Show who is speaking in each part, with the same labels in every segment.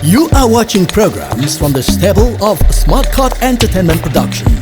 Speaker 1: You are watching programs from the stable of Smart Card Entertainment Productions.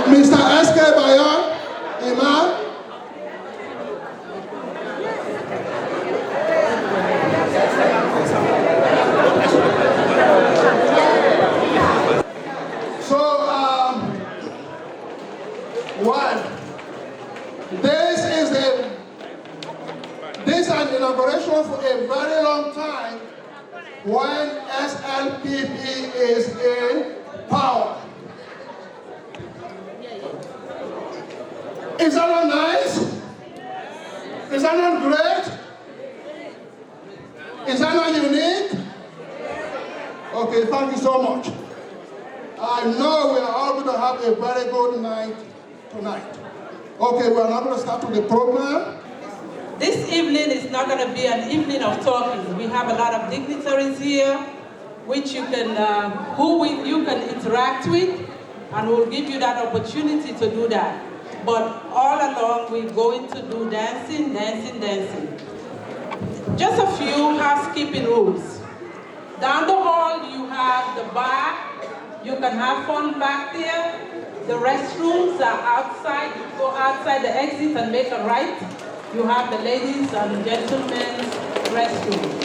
Speaker 2: Mr. S.K. Bayan, Imam. So, this is an inauguration for a very long time when SLPP is in power. Is that not nice? Is that not great? Is that not unique? Okay, thank you so much. I know we are all going to have a very good night tonight. Okay, we are now going to start with the program.
Speaker 3: This evening is not going to be an evening of talking. We have a lot of dignitaries here, which you can, you can interact with, and we'll give you that opportunity to do that. But all along, we're going to do dancing, dancing, dancing. Just a few housekeeping rules. Down the hall, you have the bar. You can have fun back there. The restrooms are outside. You go outside the exit and make a right. You have the ladies and gentlemen's restroom.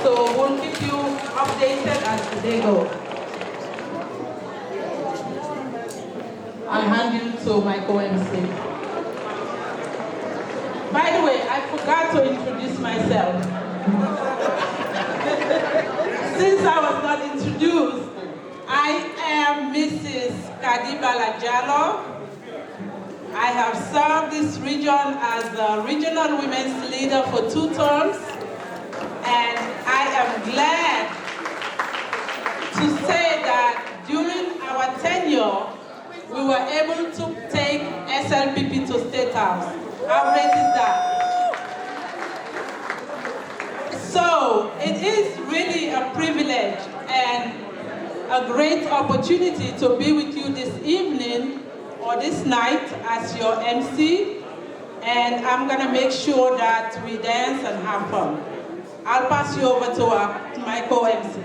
Speaker 3: So we'll keep you updated as the day goes. I'll hand you to my co-MC. By the way, I forgot to introduce myself. Since I was not introduced, I am Mrs. Kadibala Jallo. I have served this region as the regional women's leader for 2 terms, and I am glad to say that during our tenure, we were able to take SLPP to State House. How great is that? So it is really a privilege and a great opportunity to be with you this evening or this night as your MC, and I'm gonna make sure that we dance and have fun. I'll pass you over to my co-MC.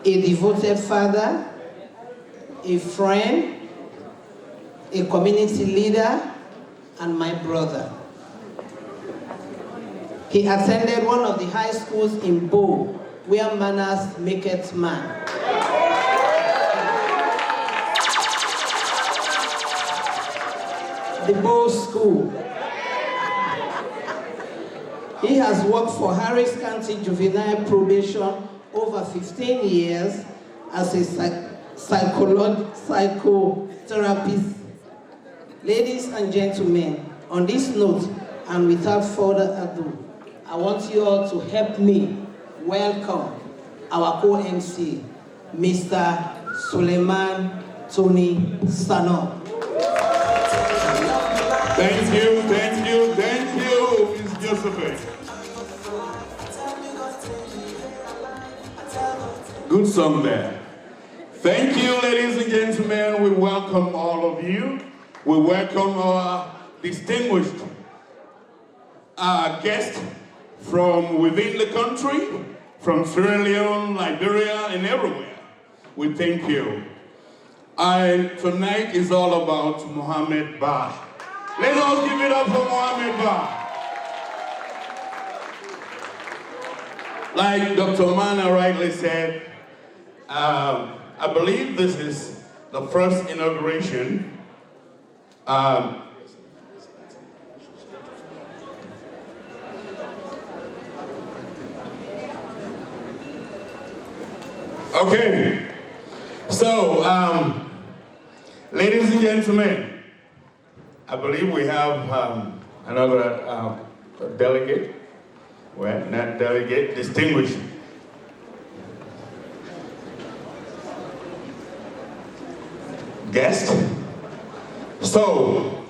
Speaker 4: A devoted father, a friend, a community leader, and my brother. He attended one of the high schools in Bo, where manners maketh man. The Bo School. He has worked for Harris County Juvenile Probation over 15 years as a psychotherapist. Ladies and gentlemen, on this note, and without further ado, I want you all to help me welcome our co-MC, Mr. Suleiman Tony Sano.
Speaker 5: Thank you, Ms. Josephine. Good song there. Thank you, ladies and gentlemen. We welcome all of you. We welcome our distinguished guests from within the country, from Sierra Leone, Liberia, and everywhere. We thank you. Tonight is all about Mohammed Bah. Let's all give it up for Mohammed Bah. Like Dr. Mana rightly said, I believe this is the first inauguration. Okay, so ladies and gentlemen, I believe we have another delegate, well, not delegate, distinguished. Guest. So,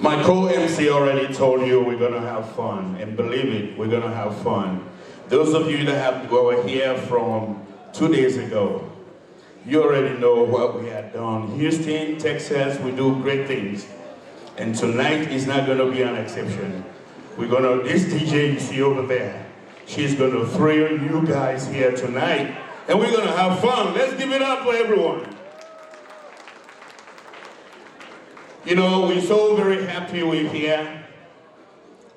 Speaker 5: my co-MC already told you we're gonna have fun, and believe it, we're gonna have fun. Those of you that were here from 2 days ago, you already know what we had done. Houston, Texas, we do great things. And tonight is not gonna be an exception. This DJ you see over there, she's gonna thrill you guys here tonight. And we're gonna have fun. Let's give it up for everyone. You know, we're so very happy we're here.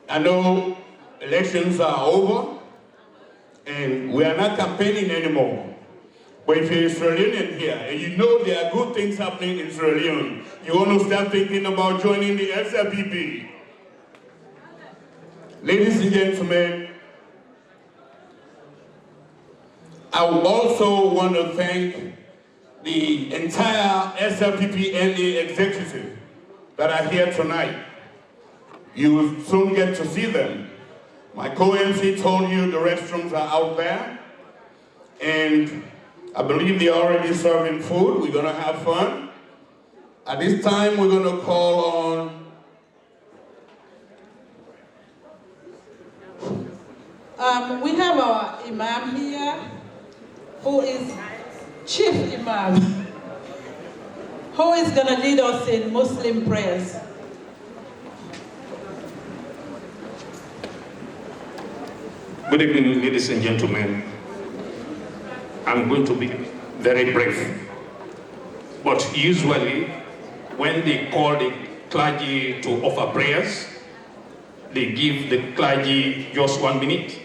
Speaker 5: I know elections are over and we are not campaigning anymore. But if you're Australian here and you know there are good things happening in Sierra Leone, you want to start thinking about joining the SLPP. Ladies and gentlemen, I would also want to thank the entire SLPP NA executive that are here tonight. You will soon get to see them. My co-MC told you the restrooms are out there, and I believe they're already serving food. We're gonna have fun. At this time, we're gonna call on
Speaker 3: we have our Imam here, who is Chief Imam, who is gonna lead us in Muslim prayers.
Speaker 6: Good evening, ladies and gentlemen. I'm going to be very brief. But usually, when they call the clergy to offer prayers, they give the clergy just 1 minute.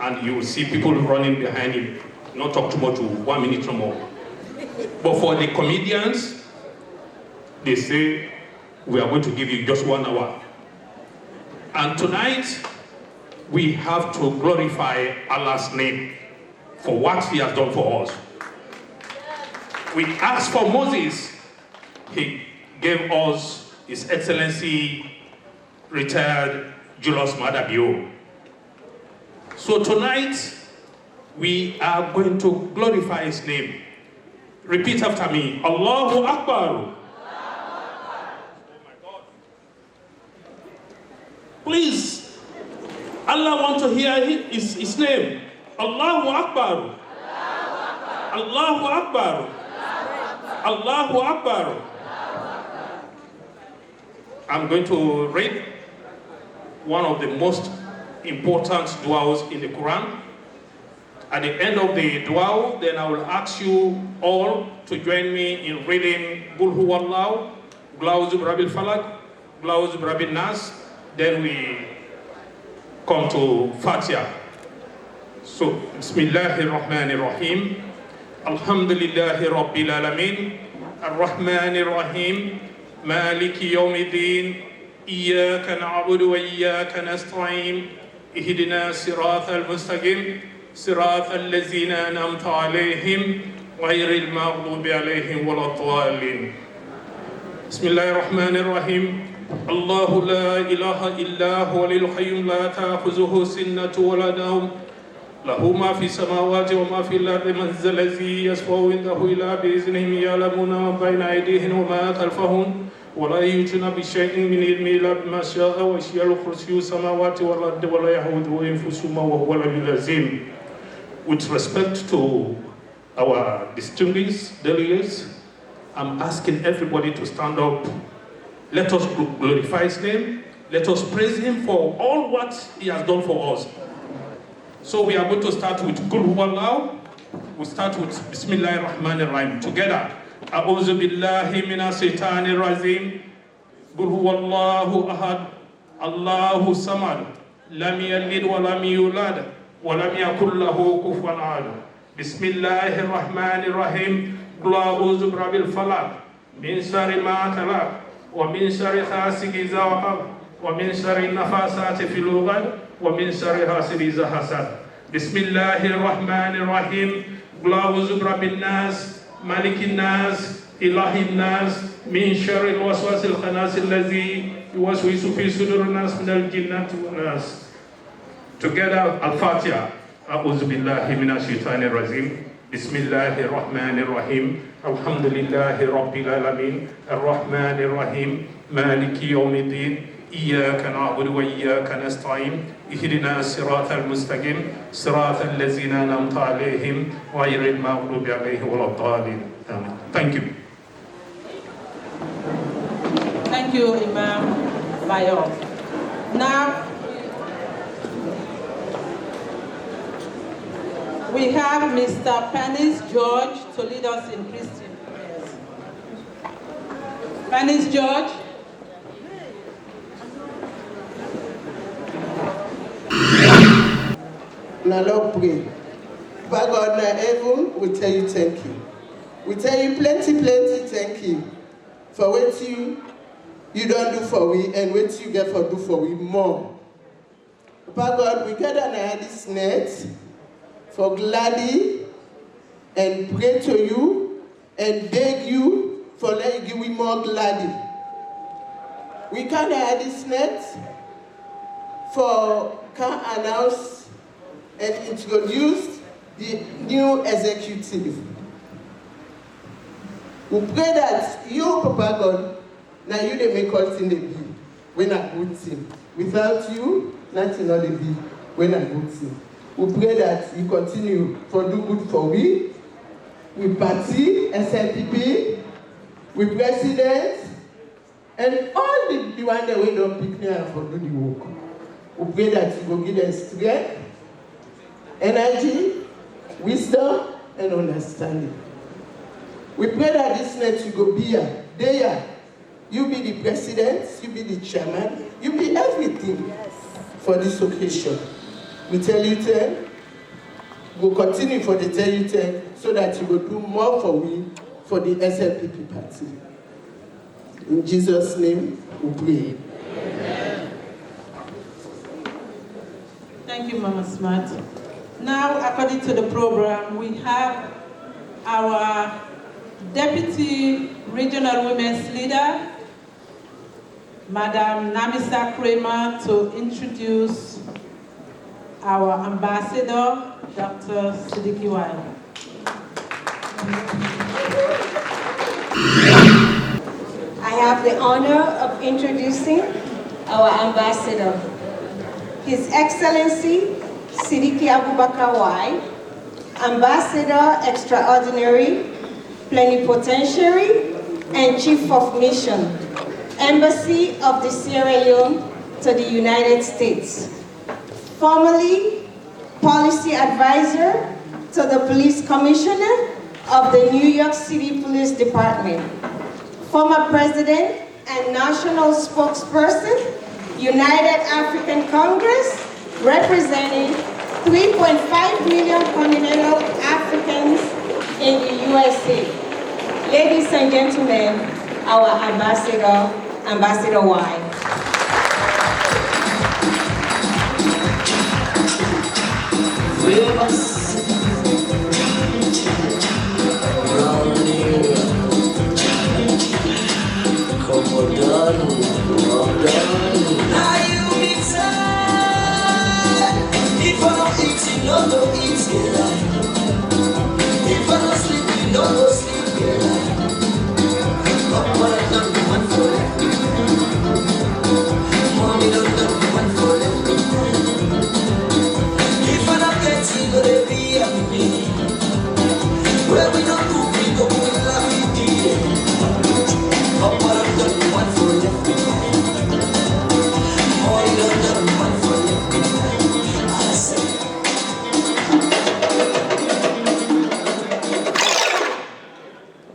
Speaker 6: And you will see people running behind him, not talk too much to 1 minute or more. But for the comedians, they say, we are going to give you just 1 hour. And tonight, we have to glorify Allah's name for what he has done for us. We asked for Moses. He gave us His Excellency, retired Julius Maada Bio. So tonight, we are going to glorify his name. Repeat after me. Allahu Akbar. Please, Allah wants to hear his name. Allahu Akbar. Allahu Akbar. Allahu Akbar. I'm going to read one of the most important du'as in the Quran. At the end of the du'a, then I will ask you all to join me in reading Qul Huwallahu, Glauzu Birabil Falak, Glauzu Birabil Nas. Then we come to Fatiha. So, Bismillahir Rahmanir Rahim. Alhamdulillahi Rabbil Alamin. Ar-Rahmanir Rahim. Maliki Yawmiddin. Iyyaka na'budu wa iyyaka nasta'in. Ihdina siratal mustaqim. Siratal ladzina an'amta alayhim. Ghayril maghdubi alayhim waladdallin. Bismillahir Rahmanir Rahim. الله لا إله إلا هو الحي لا تأخذه سنة ولا نوم له ما في السماوات وما في الأرض من ذا الذي يشفع عنده إلا بإذنه يعلمون ما بين أيديهم وما خلفهم ولا يحيطون بشيء من علمه إلا بما شاء وسع كرسيه السماوات والأرض ولا يئوده حفظهما وهو العلي العظيم. With respect to our distinguished delegates, I'm asking everybody to stand up. Let us glorify his name. Let us praise him for all what he has done for us. So we are going to start with Qul Huwallahu. We'll start with Bismillahir Rahmanir Rahim. Together. A'udhu billahi minash shaitanir rajim. Qul Huwallahu ahad. Allahu samad. Lam yalid wa lam yulad. Wa lam yakul lahu kufuwan ahad. Bismillahir Rahmanir Rahim. Qul a'udhu birabbil falaq. Min sharri ma khalaq. ومن شر حاسد إذا وقب ومن شر النفاثات في العقد ومن شر حاسد إذا حسد بسم الله الرحمن الرحيم قل أعوذ برب الناس ملك الناس إله الناس من شر الوسواس الخناس الذي يوسوس في صدور الناس من الجنة والناس. Together, Al-Fatiha. أعوذ بالله من الشيطان الرجيم بسم الله الرحمن الرحيم الحمد لله رب العالمين الرحمن الرحيم مالك يوم الدين إياك نعبد وإياك نستعين اهدنا الصراط المستقيم صراط الذين أنعمت عليهم غير المغضوب عليهم ولا الضالين. Thank you.
Speaker 3: Thank you, Imam Bayo. Now, We have Mr. Penis George to lead us in Christian prayers. Penis George.
Speaker 7: Now, Lord, pray. By God, now heaven, we tell you thank you. We tell you plenty thank you for what you don't do for we and what you get for do for we more. By God, we gather now this night for gladly and pray to you and beg you for let you give we more gladly. We can have this night for can announce and introduce the new executive. We pray that you, Papa God, now you they make us in the be when a good thing. Without you, nothing not the be when a good thing. We pray that you continue to do good for we party, SLPP, with president, and all the one that we don't pick me up for do the work. We pray that you will give them strength, energy, wisdom, and understanding. We pray that this night you go be here, there. You be the president, you be the chairman, you be everything for this occasion. We tell you 10, we'll continue for the tell you 10 so that you will do more for me for the SLPP party. In Jesus' name, we pray.
Speaker 3: Amen. Thank you, Mama Smart. Now, according to the program, we have our Deputy Regional Women's Leader, Madam Namisa Kramer, to introduce our Ambassador, Dr. Siddiqui Wai.
Speaker 8: I have the honor of introducing our Ambassador, His Excellency Siddiqui Abubakar Wai, Ambassador Extraordinary, Plenipotentiary, and Chief of Mission, Embassy of the Sierra Leone to the United States. Formerly, Policy Advisor to the Police Commissioner of the New York City Police Department. Former President and National Spokesperson, United African Congress, representing 3.5 million continental Africans in the USA. Ladies and gentlemen, our Ambassador, Ambassador Wai.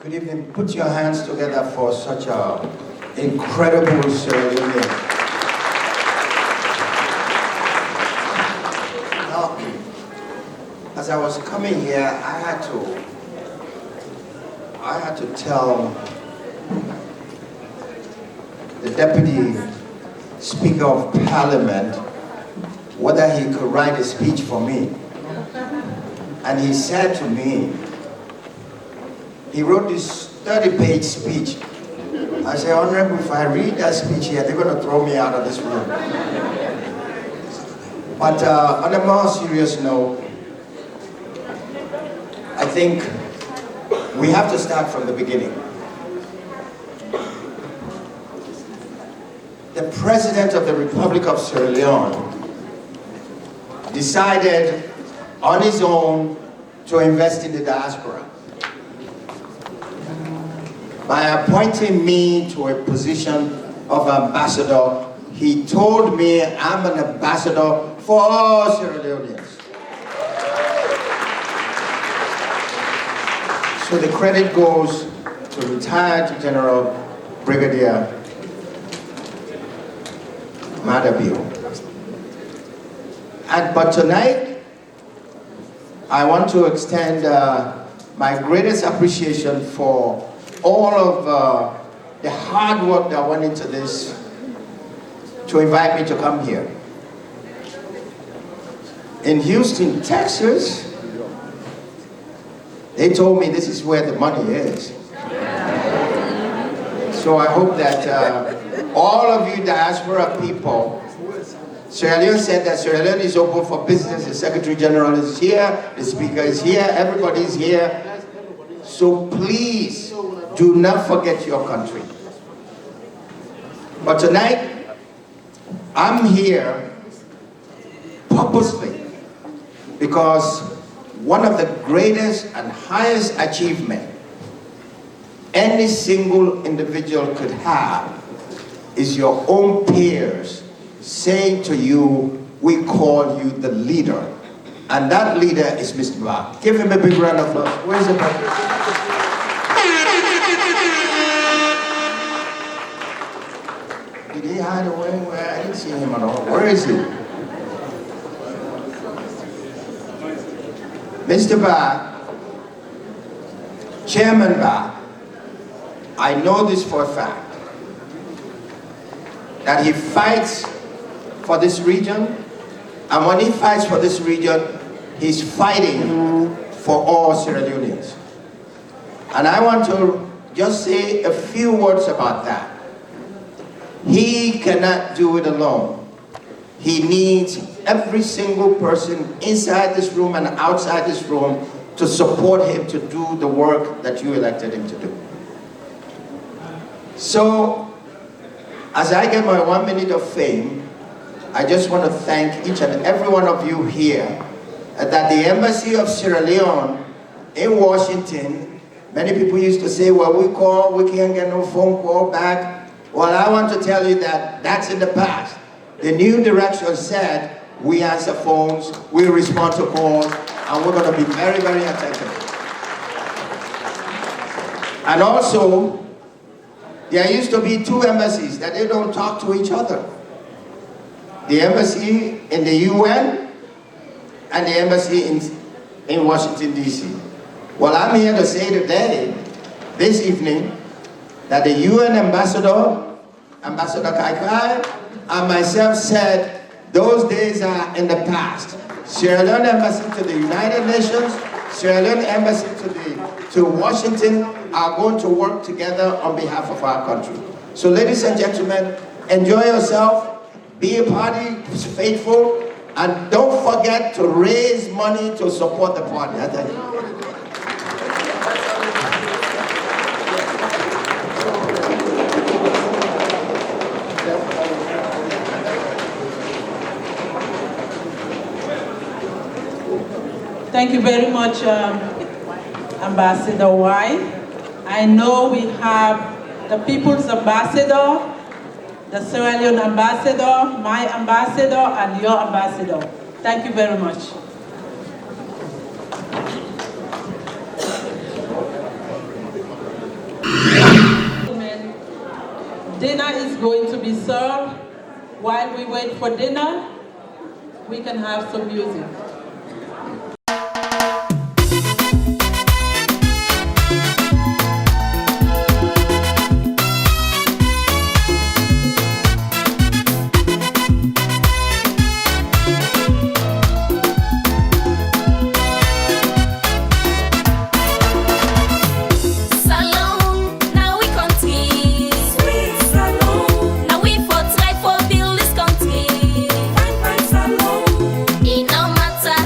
Speaker 9: Good evening. Put your hands together for such an incredible ceremony. Now, as I was coming here, I had to tell the Deputy Speaker of Parliament whether he could write a speech for me. And he said to me, he wrote this 30-page speech. I said, Honorable, if I read that speech here, they're going to throw me out of this room. But on a more serious note, I think we have to start from the beginning. The President of the Republic of Sierra Leone decided on his own to invest in the diaspora by appointing me to a position of ambassador. He told me I'm an ambassador for all Sierra Leoneans. So the credit goes to retired General Brigadier Madabio. But tonight, I want to extend my greatest appreciation for all of the hard work that went into this to invite me to come here. In Houston, Texas, they told me this is where the money is. So I hope that all of you diaspora people, Sierra Leone said that Sierra Leone is open for business. The Secretary General is here, the Speaker is here, everybody is here. So please do not forget your country. But tonight, I'm here purposely because one of the greatest and highest achievements any single individual could have is your own peers saying to you, we call you the leader. And that leader is Mr. Ba. Give him a big round of applause. Where's the Ba? Did he hide away? Where? I didn't see him at all. Where is he? Mr. Ba, Chairman Ba, I know this for a fact, that he fights for this region, and when he fights for this region, he's fighting for all Sierra Leoneans. And I want to just say a few words about that. He cannot do it alone. He needs every single person inside this room and outside this room to support him to do the work that you elected him to do. So, as I get my 1 minute of fame, I just want to thank each and every one of you here that the Embassy of Sierra Leone in Washington, many people used to say, well, we call, we can't get no phone call back. Well, I want to tell you that that's in the past. The new direction said, we answer phones, we respond to calls, and we're going to be very, very attentive. And also, there used to be two embassies that they don't talk to each other. The embassy in the UN and the embassy in Washington, D.C. Well, I'm here to say today, this evening, that the UN ambassador, Ambassador Kaikai, and myself said, those days are in the past. Sierra Leone Embassy to the United Nations, Sierra Leone Embassy to Washington are going to work together on behalf of our country. So ladies and gentlemen, enjoy yourself, be a party faithful, and don't forget to raise money to support the party. I thank you.
Speaker 3: Thank you very much, Ambassador White. I know we have the People's Ambassador, the Sierra Leone Ambassador, my Ambassador, and your Ambassador. Thank you very much. Dinner is going to be served. While we wait for dinner, we can have some music.
Speaker 10: No matter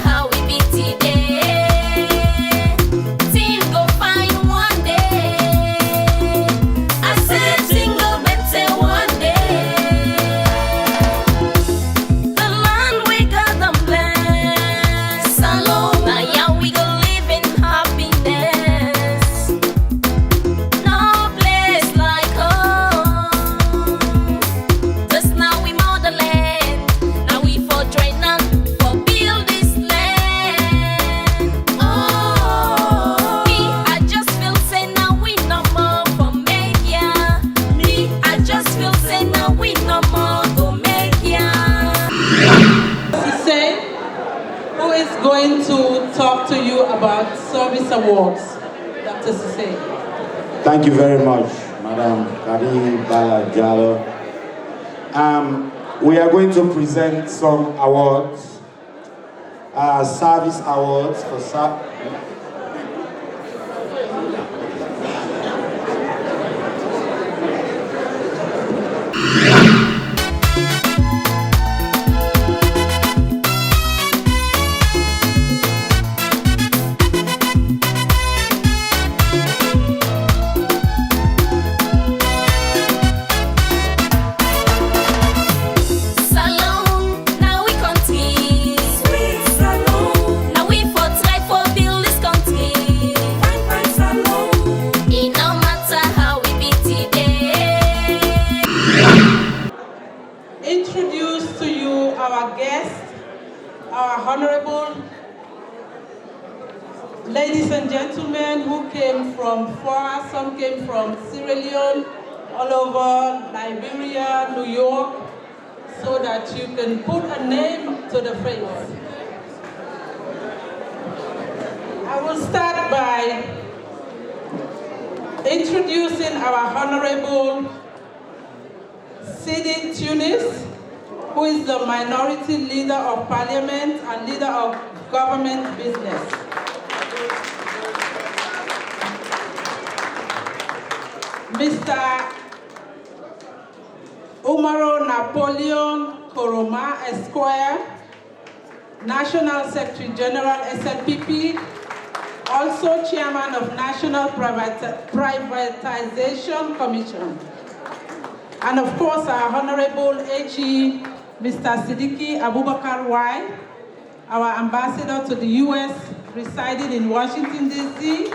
Speaker 3: is going to talk to you about service awards. Dr. Sise.
Speaker 10: Thank you very much, Madam Kari Bala Jallo. We are going to present some awards, service awards for
Speaker 3: introduce to you our guest, our honorable ladies and gentlemen who came from far, some came from Sierra Leone, all over Liberia, New York, so that you can put a name to the face. I will start by introducing our honorable Sidi Tunis, who is the minority leader of parliament and leader of government business. Mr. Umaro Napoleon Koroma Esquire, National Secretary General SLPP, also Chairman of National Privatization Commission. And of course, our Honorable HE, Mr. Siddiqui Abubakar Y, our Ambassador to the US, residing in Washington, D.C.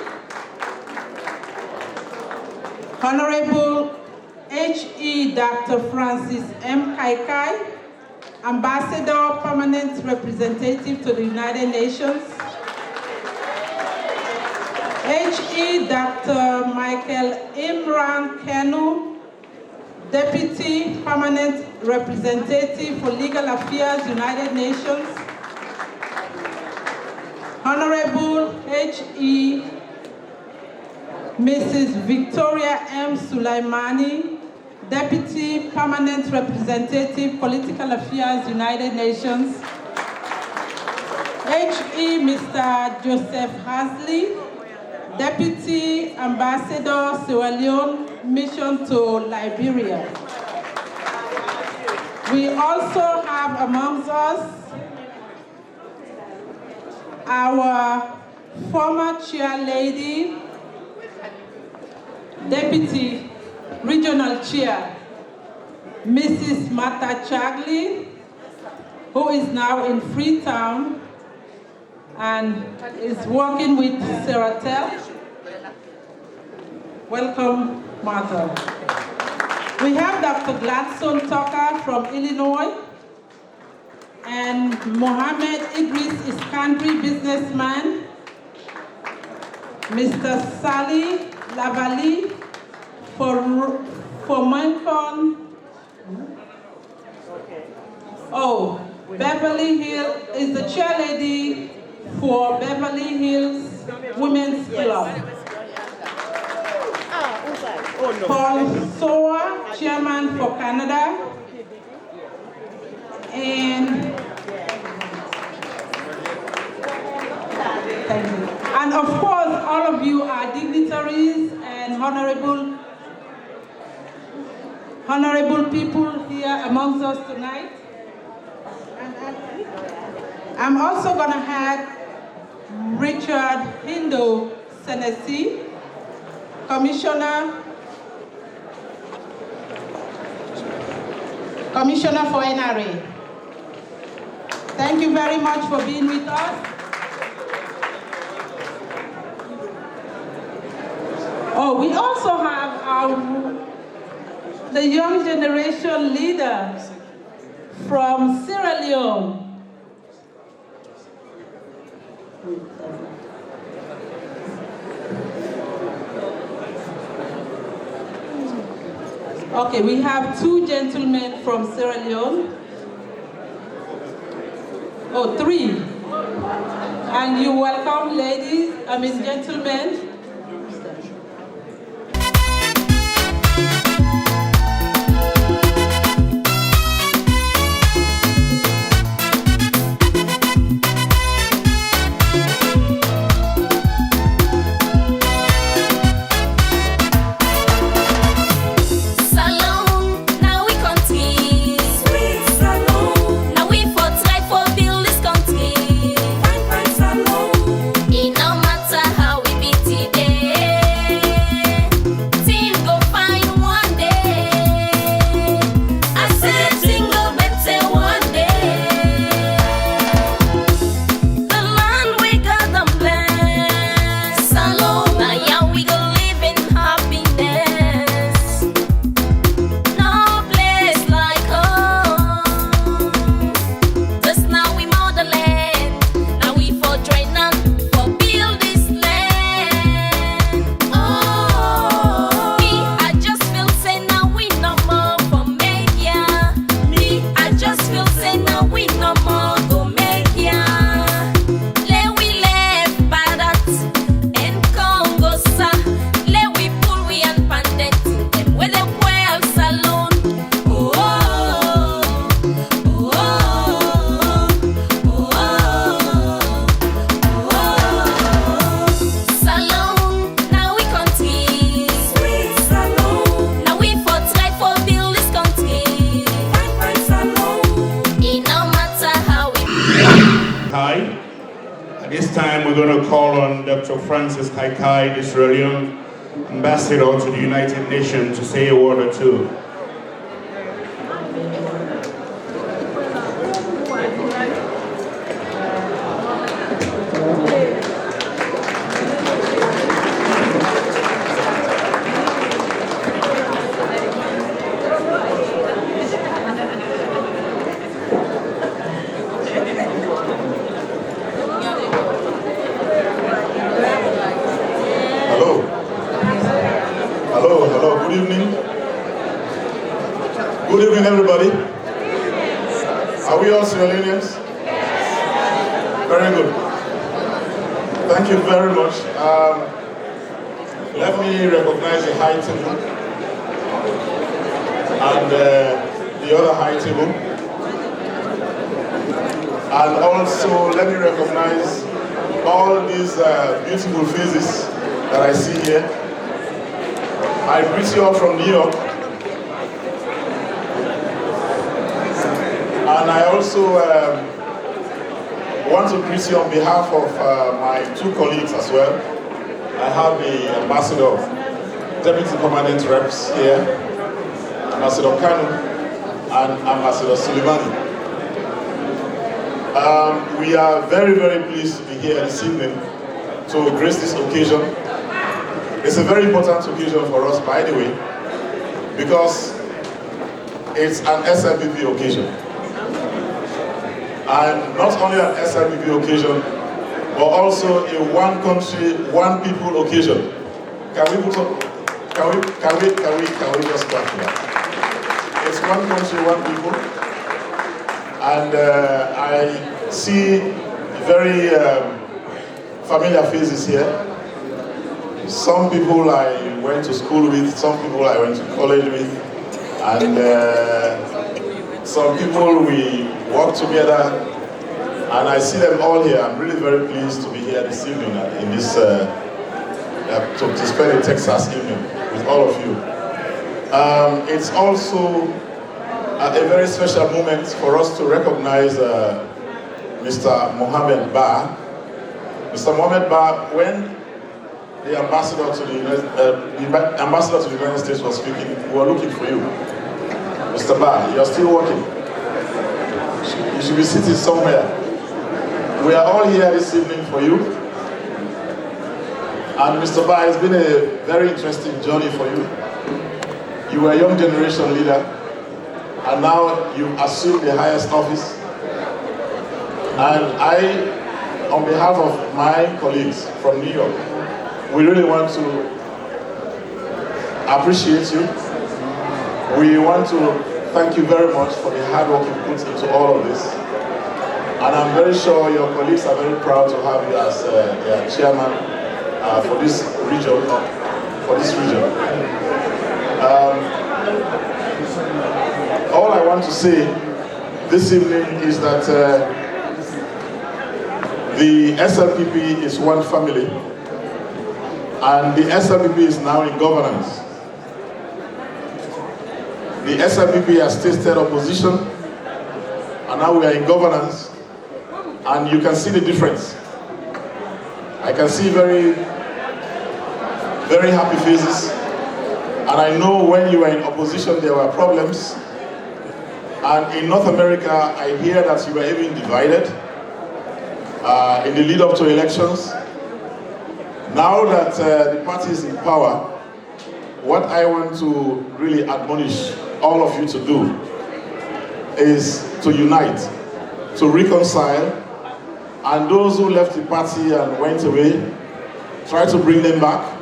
Speaker 3: Honorable HE Dr. Francis M. Kaikai, Ambassador, Permanent Representative to the United Nations. HE Dr. Michael Imran Kenu, Deputy Permanent Representative for Legal Affairs, United Nations. Honorable H.E. Mrs. Victoria M. Sulaimani, Deputy Permanent Representative, Political Affairs, United Nations. H.E. Mr. Joseph Hasley, Deputy Ambassador, Sierra Leone Mission to Liberia. We also have amongst us our former chair lady, Deputy Regional Chair, Mrs. Mata Chagli, who is now in Freetown and is working with Seratel. Welcome, Martha. We have Dr. Gladstone Tucker from Illinois and Mohammed Idris Iskandri, businessman. Mr. Sally Lavali for Mancon. Oh, Beverly Hills is the chairlady for Beverly Hills Women's Club. Paul Soa, chairman for Canada. And of course, all of you are dignitaries and honorable people here amongst us tonight. I'm also going to have Richard Hindo Senesi, Commissioner for NRA. Thank you very much for being with us. Oh, we also have the young generation leader from Sierra Leone. Okay, we have two gentlemen from Sierra Leone. Oh, three. And you welcome gentlemen.
Speaker 5: At this time, we're going to call on Dr. Francis Kaikai, the Israeli ambassador to the United Nations, to say a word or two. Hello, good evening. Good evening, everybody. Are we all Sierra Leoneans? Very good. Thank you very much. Let me recognize the high table and the other high table. And also let me recognize all these beautiful faces that I see here. I greet you all from New York. And I also want to greet you on behalf of my two colleagues as well. I have the ambassador of Deputy Permanent Reps here, Ambassador Kanu and Ambassador Suleimani. We are very, very pleased to be here this evening to grace this occasion. It's a very important occasion for us, by the way, because it's an SLPP occasion. And not only an SLPP occasion, but also a one country, one people occasion. Can we just clap for that? It's one country, one people. And I see very familiar faces here. Some people I went to school with, some people I went to college with, and some people we work together, and I see them all here. I'm really very pleased to be here this evening in this, to spend a Texas evening with all of you. It's also a very special moment for us to recognize Mr. Mohammed Ba. Mr. Mohammed Ba, when the ambassador to the United States was speaking, we were looking for you. Mr. Ba, you're still working. You should be sitting somewhere. We are all here this evening for you. And Mr. Ba, it's been a very interesting journey for you. You were a young generation leader, and now you assume the highest office. And I, on behalf of my colleagues from New York, we really want to appreciate you. We want to thank you very much for the hard work you put into all of this. And I'm very sure your colleagues are very proud to have you as their chairman for this region. All I want to say this evening is that the SLPP is one family, and the SLPP is now in governance. The SLPP has tasted opposition, and now we are in governance, and you can see the difference. I can see very, very happy faces, and I know when you were in opposition there were problems, and in North America I hear that you were even divided in the lead up to elections. Now that the party is in power, what I want to really admonish all of you to do is to unite, to reconcile, and those who left the party and went away, try to bring them back.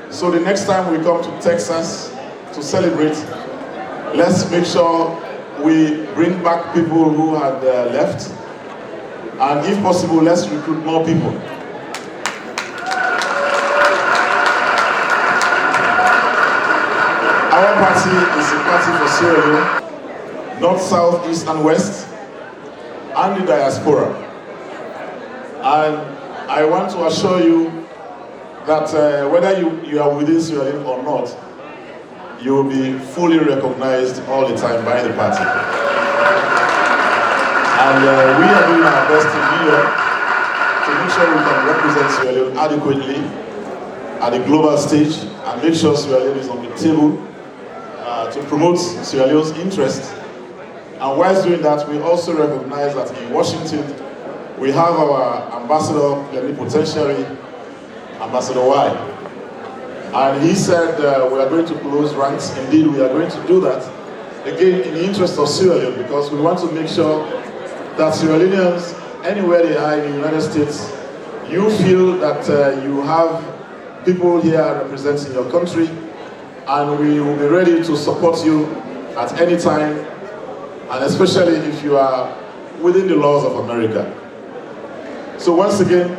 Speaker 5: So the next time we come to Texas to celebrate, let's make sure we bring back people who had left, and if possible, let's recruit more people. Our party is a party for Sierra Leone, North, South, East, and West, and the diaspora. And I want to assure you that whether you are within Sierra Leone or not, you will be fully recognized all the time by the party. And we are doing our best in New York to make sure we can represent Sierra Leone adequately at the global stage and make sure Sierra Leone is on the table to promote Sierra Leone's interest. And whilst doing that, we also recognize that in Washington, we have our ambassador, plenipotentiary, Ambassador Y. And he said we are going to close ranks. Indeed, we are going to do that, again, in the interest of Sierra Leone, because we want to make sure that Sierra Leoneans, anywhere they are in the United States, you feel that you have people here representing your country, and we will be ready to support you at any time, and especially if you are within the laws of America. So once again,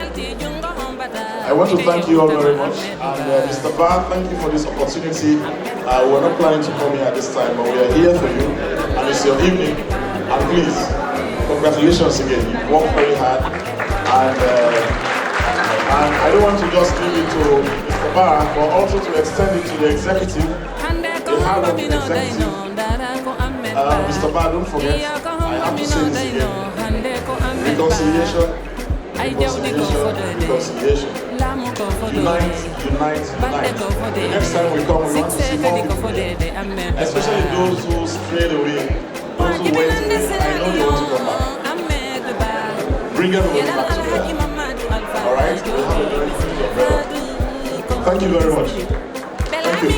Speaker 5: I want to thank you all very much, and Mr. Barr, thank you for this opportunity. We're not planning to come here at this time, but we are here for you, and it's your evening, and please, congratulations again. You've worked very hard, and I don't want to just leave it to Mr. Barr, but also to extend it to the executive, the head of the executive. Mr. Barr, don't forget, I have to say this again. Reconciliation, reconciliation. Unite, unite, unite. The next time we come, we want to see more people, especially those who strayed away, those who went away. I know they want to come back. Bring everybody back together. Alright? We'll have a very good job. Thank you very much. Thank you.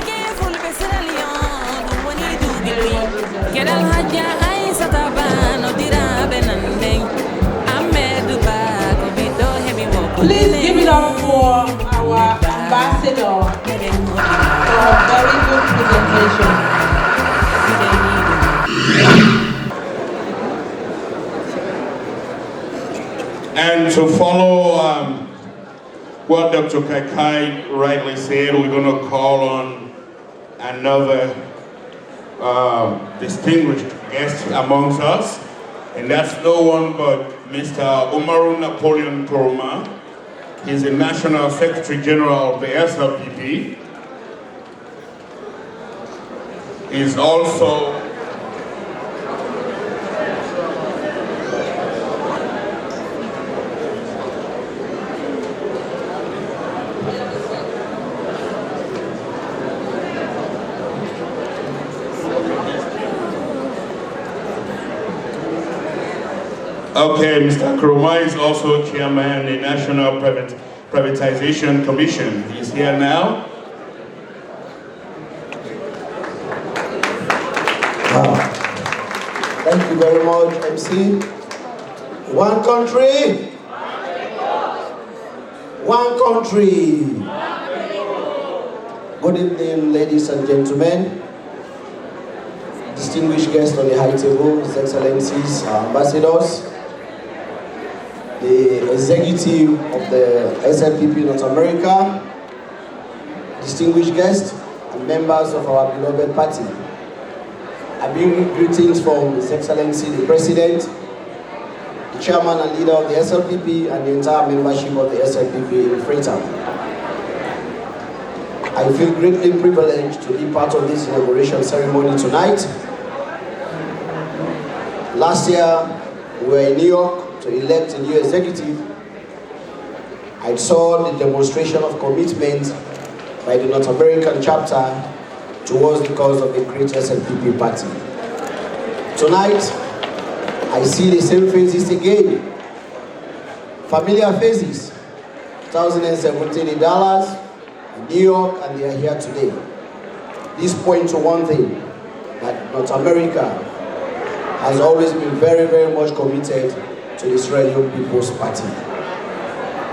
Speaker 3: Please give it up for our ambassador for a very good presentation.
Speaker 5: And to follow what Dr. Kaikai rightly said, we're going to call on another distinguished guest amongst us, and that's no one but Mr. Umaru Napoleon Kuruma. He's the National Secretary General of the SLPP. He's also okay, Mr. Kuruma is also chairman of the National Privatization Commission. He's here now.
Speaker 11: Thank you very much, MC. One country. One country. Good evening, ladies and gentlemen. Distinguished guests on the high table, His Excellencies, ambassadors, the executive of the SLPP North America, distinguished guests, and members of our beloved party. I bring greetings from His Excellency the President, the Chairman and leader of the SLPP, and the entire membership of the SLPP in Freetown. I feel greatly privileged to be part of this inauguration ceremony tonight. Last year, we were in New York to elect a new executive. I saw the demonstration of commitment by the North American chapter towards the cause of the great SLPP party. Tonight, I see the same faces again. Familiar faces. 2017 in Dallas, in New York, and they are here today. This points to one thing, that North America has always been very, very much committed to the Israeli People's Party.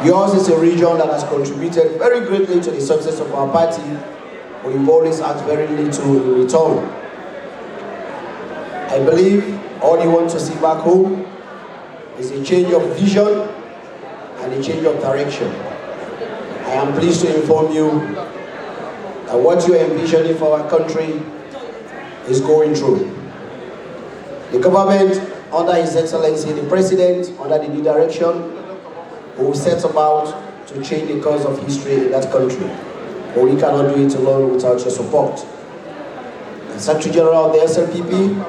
Speaker 11: Yours is a region that has contributed very greatly to the success of our party, but you've always asked very little in return. I believe all you want to see back home is a change of vision and a change of direction. I am pleased to inform you that what you are envisioning for our country is going through. The government, under His Excellency the President, under the new direction, will set about to change the course of history in that country. But we cannot do it alone without your support. The Secretary General of the SLPP,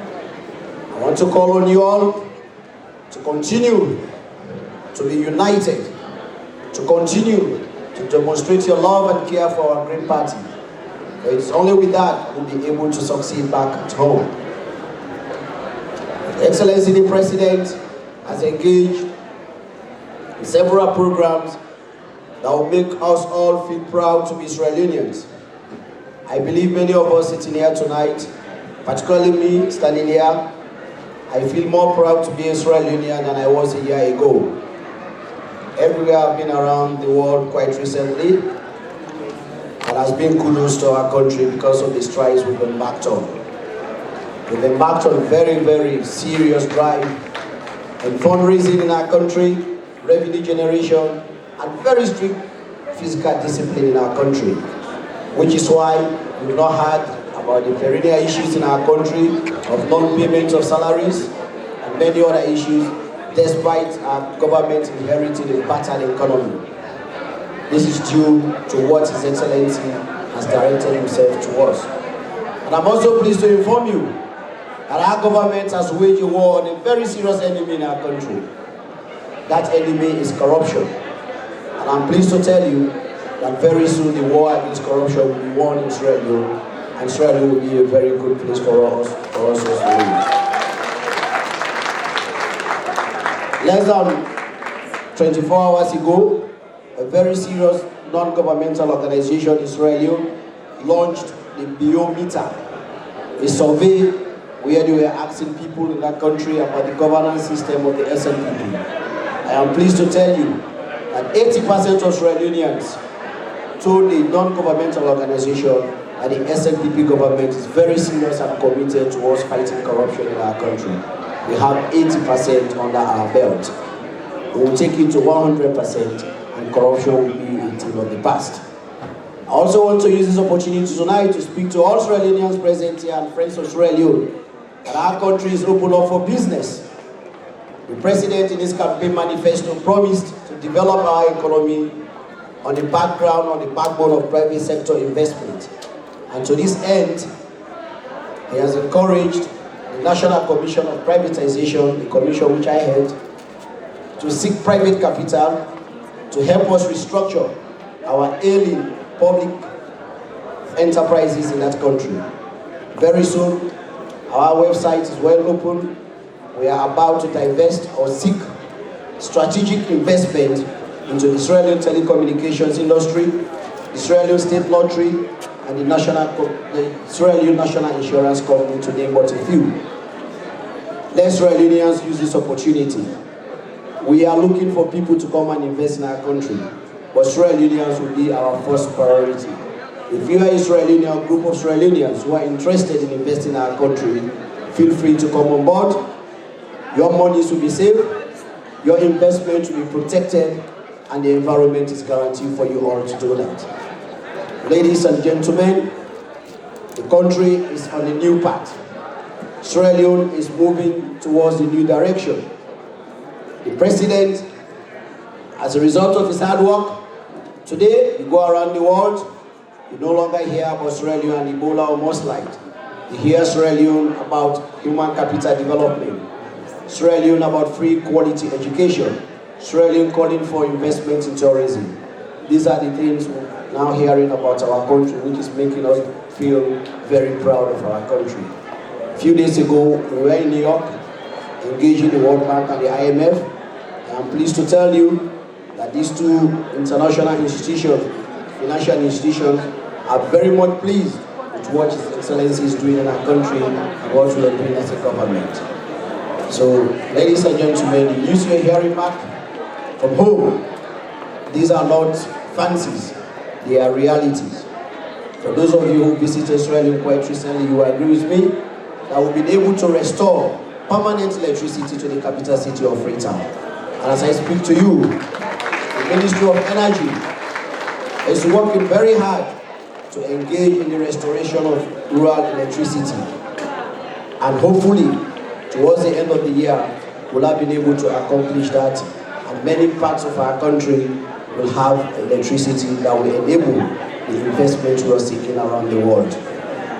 Speaker 11: I want to call on you all to continue to be united, to continue to demonstrate your love and care for our great party. But it's only with that we'll be able to succeed back at home. His Excellency the President has engaged in several programs that will make us all feel proud to be Israelians. I believe many of us sitting here tonight, particularly me standing here, I feel more proud to be Israelian than I was a year ago. Everywhere I've been around the world quite recently, it has been kudos to our country because of the strides we've embarked on. We've embarked on very, very serious drive and fundraising in our country, revenue generation, and very strict physical discipline in our country, which is why we've not heard about the perennial issues in our country of non-payment of salaries and many other issues, despite our government inheriting a battered economy. This is due to what His Excellency has directed himself to us. And I'm also pleased to inform you that our government has waged a war on a very serious enemy in our country. That enemy is corruption. And I'm pleased to tell you that very soon the war against corruption will be won in Israel, and Israel will be a very good place for us to live. Less than 24 hours ago, a very serious non-governmental organization, Israel, launched the Biometer, a survey where they were asking people in that country about the governance system of the SLPP. I am pleased to tell you that 80% of Israelians told the non-governmental organization that the SLPP government is very serious and committed towards fighting corruption in our country. We have 80% under our belt. We will take it to 100% and corruption will be a thing of the past. I also want to use this opportunity tonight to speak to all Israelians present here and friends of Israel that our country is open up for business. The President in his campaign manifesto promised to develop our economy on the background, on the backbone of private sector investment. And to this end, he has encouraged the National Commission of Privatization, the commission which I head, to seek private capital to help us restructure our ailing public enterprises in that country. Very soon, our website is well open. We are about to divest or seek strategic investment into the Israeli telecommunications industry, Israeli state lottery, and the Israeli National Insurance Company, to name but a few. Let Israelians use this opportunity. We are looking for people to come and invest in our country, but Israelians will be our first priority. If you are Israeli, a group of Israelians who are interested in investing in our country, feel free to come on board. Your monies will be safe, your investment will be protected and the environment is guaranteed for you all to do that. Ladies and gentlemen, the country is on a new path. Sierra Leone is moving towards a new direction. The president, as a result of his hard work, today you go around the world, you no longer hear about Sierra Leone and Ebola or mudslide. You hear Sierra Leone about human capital development, Sierra Leone about free quality education, Sierra Leone calling for investment in tourism. These are the things we're now hearing about our country, which is making us feel very proud of our country. A few days ago, we were in New York, engaging the World Bank and the IMF. And I'm pleased to tell you that these two international institutions, financial institutions, are very much pleased with what His Excellency is doing in our country and what we are doing as a government. So, ladies and gentlemen, you use your hearing back from home. These are not fancies, they are realities. For those of you who visited Sierra Leone quite recently, you will agree with me that we've been able to restore permanent electricity to the capital city of Freetown. And as I speak to you, the Ministry of Energy is working very hard to engage in the restoration of rural electricity. And hopefully, towards the end of the year, we'll have been able to accomplish that, and many parts of our country will have electricity that will enable the investment we are seeking around the world.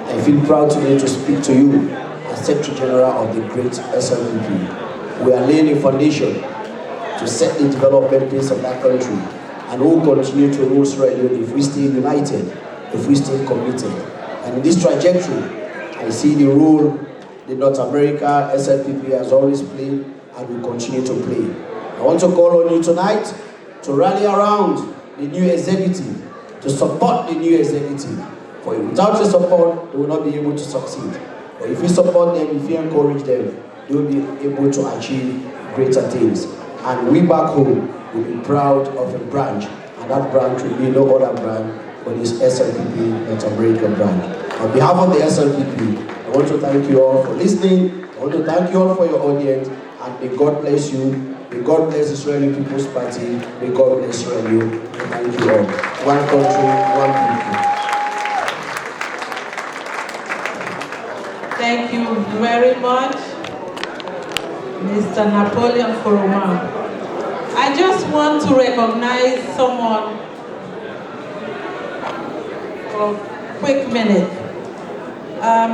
Speaker 11: I feel proud today to speak to you as Secretary General of the great SLPP. We are laying a foundation to set the development pace of that country, and we will continue to rule Sierra Leone if we stay united, if we stay committed. And in this trajectory, I see the role the North America SLPP has always played and will continue to play. I want to call on you tonight to rally around the new executive, to support the new executive. For without your support, they will not be able to succeed. But if you support them, if you encourage them, they will be able to achieve greater things. And we back home will be proud of a branch, and that branch will be no other branch but this SLPP North American branch. On behalf of the SLPP, I want to thank you all for listening. I want to thank you all for your audience, and may God bless you. May God bless the Israeli People's Party. May God bless Israel. Thank you all. One country, one people.
Speaker 3: Thank you very much, Mr. Napoleon Koroma. I just want to recognize someone for a quick minute.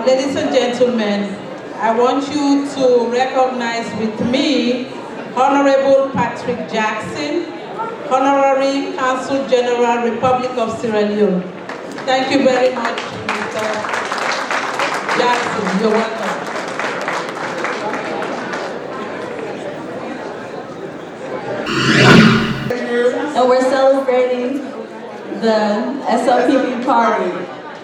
Speaker 3: Ladies and gentlemen, I want you to recognize with me Honorable Patrick Jackson, Honorary Consul General, Republic of Sierra Leone. Thank you very much, Mr. Jackson. You're welcome.
Speaker 12: And we're celebrating the SLPP party.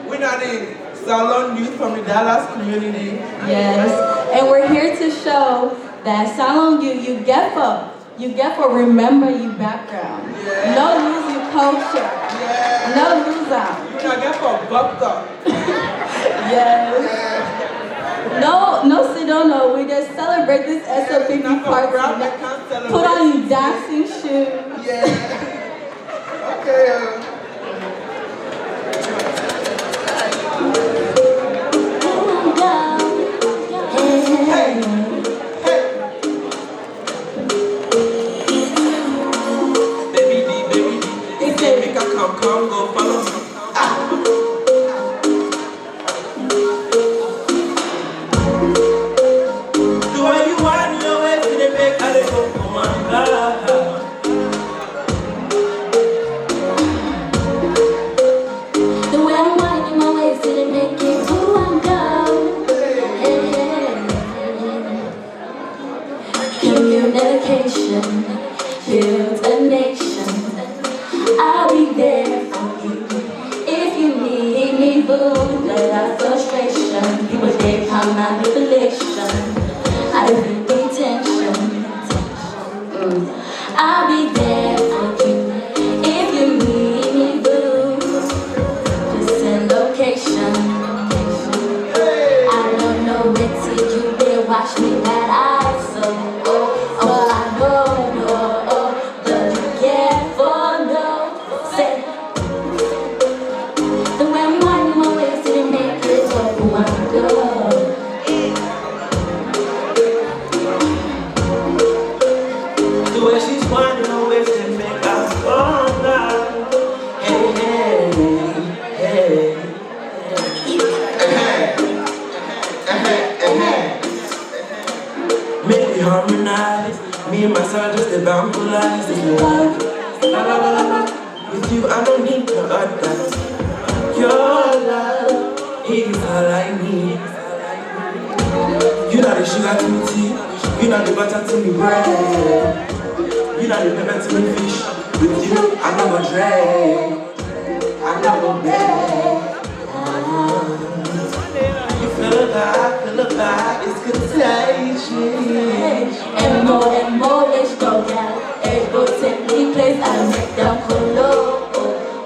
Speaker 7: We're not in Salon Youth from the Dallas community.
Speaker 12: Yes, and we're here to show that Salon you get for remember your background.
Speaker 7: Yeah.
Speaker 12: No lose your culture.
Speaker 7: Yeah.
Speaker 12: No lose out.
Speaker 7: We're not get for bucked up.
Speaker 12: Yes.
Speaker 7: Yeah.
Speaker 12: No Sedona, we just celebrate this SLPP party. Put on your dancing shoes.
Speaker 7: Yeah. Okay. Come, go follow me. Do what you want, your way to the back, I go, oh my God.
Speaker 13: The way I'm winding my waist to the make it who I'm going. Communication builds a nation. I'll be there for you if you need me, boo. Let out frustration. People they come manipulation. I bring detention. I'll be there for you if you need me, boo. Just send location. I don't know where to you. Better watch me that I so. Oh, I know.
Speaker 14: find no ways to make us stronger. Hey, hey, hey, make we harmonize. Me and myself just evangelize. With you, I don't need no others. Your love is all I need. You know the sugar to me tea. You know the butter to me bread. You know the pepper to me fish. With you, I never drag. I never beg. You feel the vibe, it's contagious.
Speaker 13: And more, let's go down. Let's go take me place. I make them color.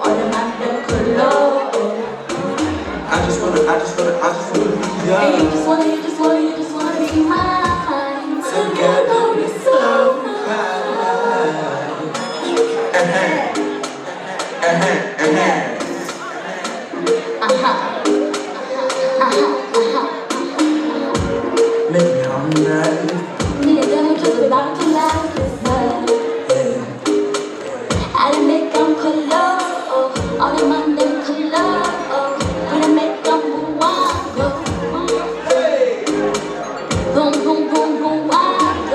Speaker 13: All the man them color.
Speaker 14: I just wanna be yours.
Speaker 13: And you just wanna be mine. Together we're so fine.
Speaker 14: Make me harmonize.
Speaker 13: Me and them just about to laugh this night. I done make them color. All the man them color. We done make them wild. Boom, boom, boom, boom, wild.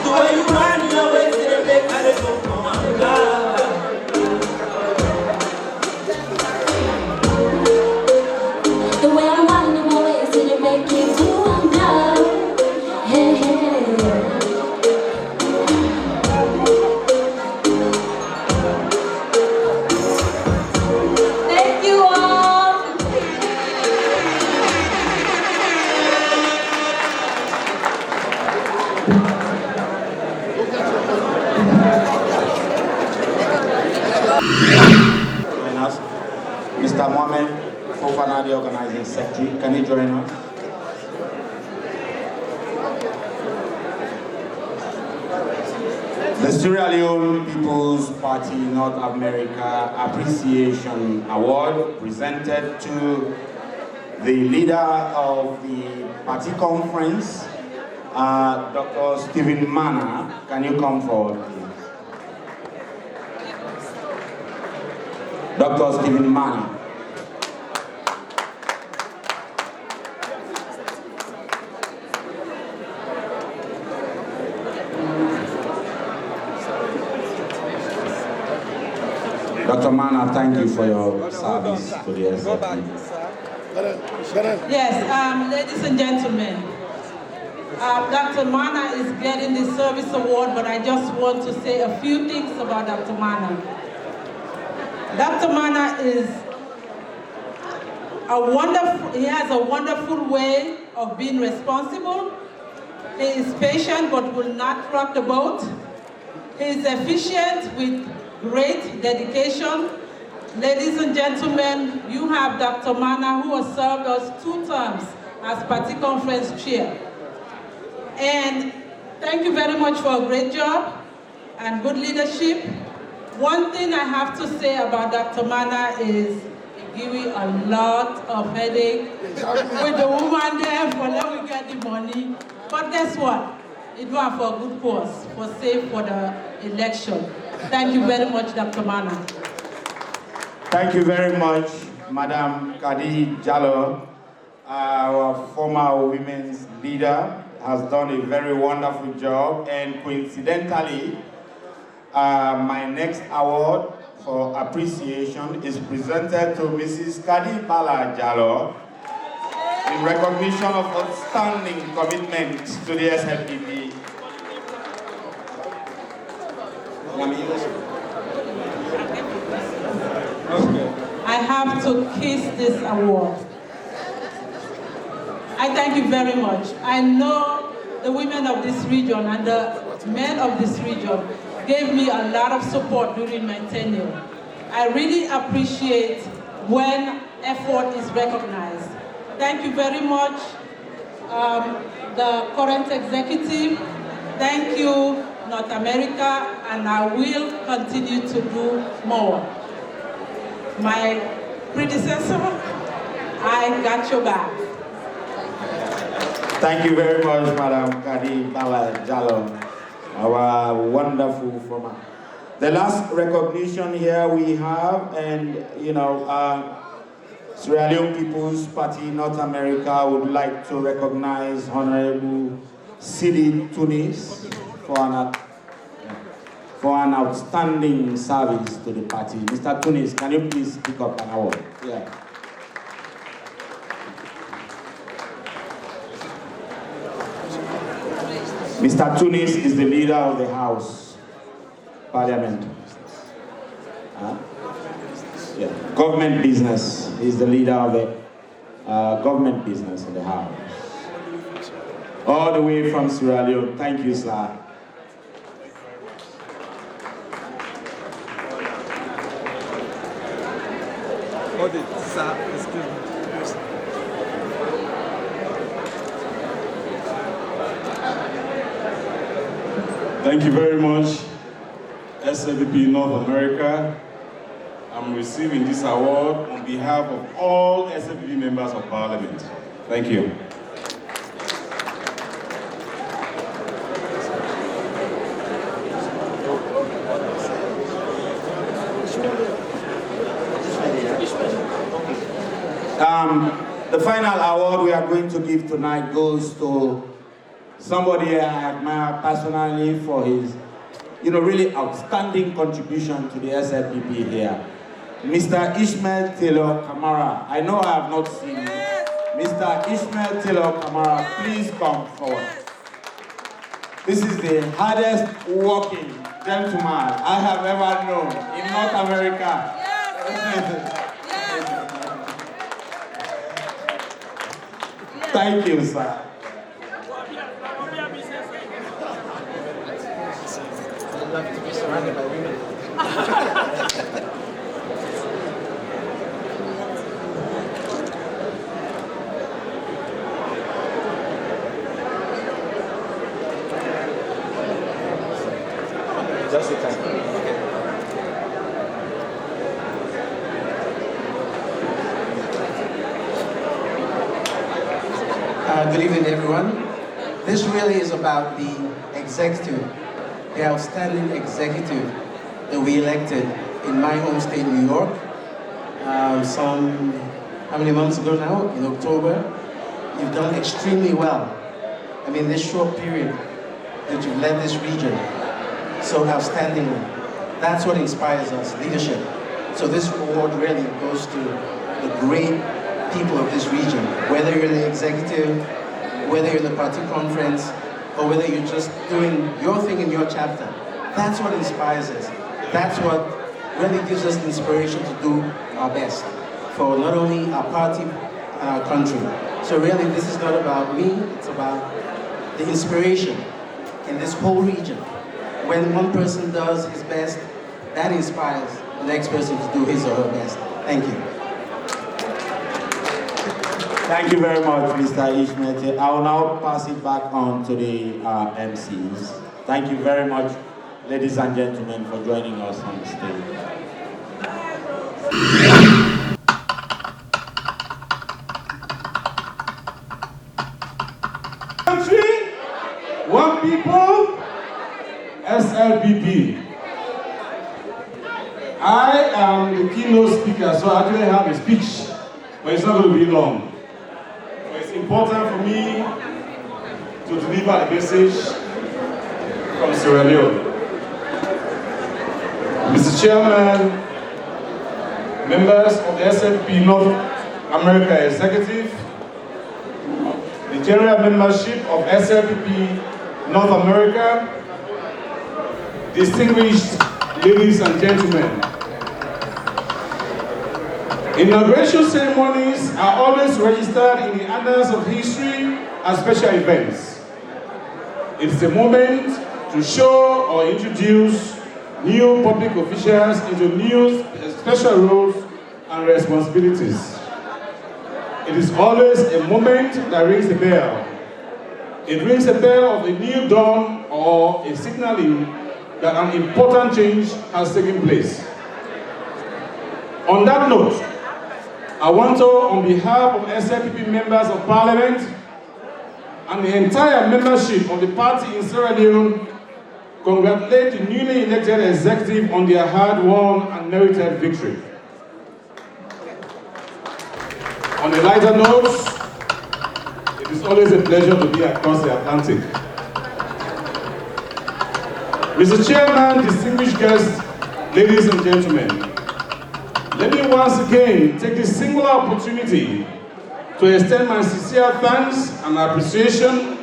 Speaker 14: The way you run your waist to the make I go, oh my God.
Speaker 13: The way I'm running my ways to the make you do I'm done. Hey, hey. Thank you all.
Speaker 10: Join us. Mr. Mohamed Fofana, the organizing secretary. Can you join us? The Sierra Leone People's Party North America Appreciation Award presented to the leader of the party conference, Dr. Slppna. Can you come forward, please? Dr. Slppna. Dr. Mana, thank you for your service to the SFP.
Speaker 3: Yes, ladies and gentlemen, Dr. Mana is getting the service award, but I just want to say a few things about Dr. Mana. Dr. Mana is he has a wonderful way of being responsible. He is patient but will not rock the boat. He is efficient with great dedication. Ladies and gentlemen, you have Dr. Mana, who has served us 2 terms as party conference chair. And thank you very much for a great job and good leadership. One thing I have to say about Dr. Mana is it gives me a lot of headache with the woman there for let me get the money. But guess what? It was for a good cause, for safe for the election. Thank you very much, Dr. Mana.
Speaker 10: Thank you very much, Madam Kadi Jallo. Our former women's leader has done a very wonderful job, and coincidentally, my next award for appreciation is presented to Mrs. Kadi Bala Jallo in recognition of outstanding commitment to the SLPP.
Speaker 3: I have to kiss this award. I thank you very much. I know the women of this region and the men of this region gave me a lot of support during my tenure. I really appreciate when effort is recognized. Thank you very much, the current executive. Thank you, North America, and I will continue to do more. My predecessor, I got your back.
Speaker 10: Thank you very much, Madam Kadi Bala Jallo. our wonderful former. The last recognition here we have, and Sierra Leone People's Party North America would like to recognize Honorable Sidi Tunis for an outstanding service to the party. Mr. Tunis, can you please pick up an award? Yeah. Mr. Tunis is the leader of the House, Parliament. Government business. He's the leader of the government business in the House. All the way from Sierra Leone. Thank you, sir.
Speaker 15: Thank you very much, SLPP North America. I'm receiving this award on behalf of all SLPP members of Parliament. Thank you.
Speaker 10: The final award we are going to give tonight goes to somebody I admire personally for his, really outstanding contribution to the SLPP here. Mr. Ishmael Taylor Kamara. I know I have not seen you. Mr. Ishmael Taylor Kamara, please come forward. This is the hardest working gentleman I have ever known in North America. Thank you, sir.
Speaker 16: I'd love to be surrounded by women. Just the time. Good evening, everyone. This really is about the executive, the outstanding executive that we elected in my home state, New York, how many months ago now? In October. You've done extremely well. I mean, this short period that you've led this region so outstandingly. That's what inspires us, leadership. So this award really goes to the great people of this region, whether you're in the executive, whether you're in the party conference, or whether you're just doing your thing in your chapter. That's what inspires us. That's what really gives us the inspiration to do our best for not only our party and our country. So really, this is not about me, it's about the inspiration in this whole region. When one person does his best, that inspires the next person to do his or her best. Thank you.
Speaker 10: Thank you very much, Mr. Ishmael. I will now pass it back on to the MCs. Thank you very much, ladies and gentlemen, for joining us on the stage.
Speaker 15: Country, one people, SLPP. I am the keynote speaker, so I actually have a speech, but it's not going to be long. It's important for me to deliver a message from Sierra Leone. Mr. Chairman, members of the SLPP North America Executive, the general membership of SLPP North America, distinguished ladies and gentlemen. Inauguration ceremonies are always registered in the annals of history as special events. It's a moment to show or introduce new public officials into new special roles and responsibilities. It is always a moment that rings a bell. It rings a bell of a new dawn or a signaling that an important change has taken place. On that note, I want to, on behalf of SLPP members of Parliament and the entire membership of the party in Sierra Leone, congratulate the newly elected executive on their hard-won and merited victory. On a lighter note, it is always a pleasure to be across the Atlantic. Mr. Chairman, distinguished guests, ladies and gentlemen, let me once again take this singular opportunity to extend my sincere thanks and appreciation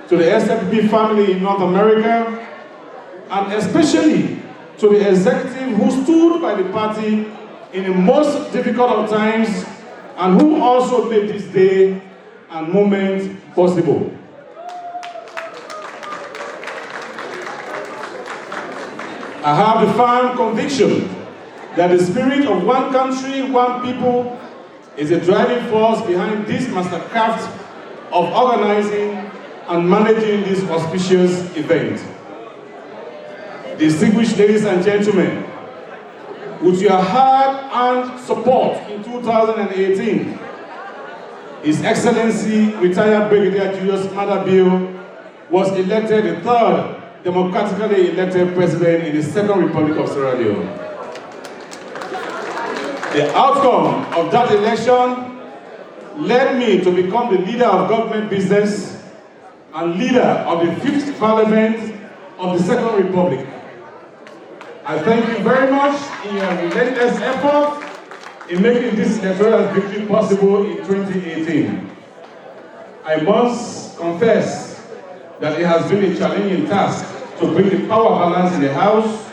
Speaker 15: to the SLPP family in North America, and especially to the executive who stood by the party in the most difficult of times and who also made this day and moment possible. I have the firm conviction that the spirit of one country, one people is a driving force behind this mastercraft of organizing and managing this auspicious event. Distinguished ladies and gentlemen, with your hard-earned support in 2018, His Excellency retired Brigadier Julius Maada was elected the third democratically elected president in the Second Republic of Sierra Leone. The outcome of that election led me to become the leader of government business and leader of the 5th Parliament of the Second Republic. I thank you very much in your relentless effort in making this electoral victory possible in 2018. I must confess that it has been a challenging task to bring the power balance in the House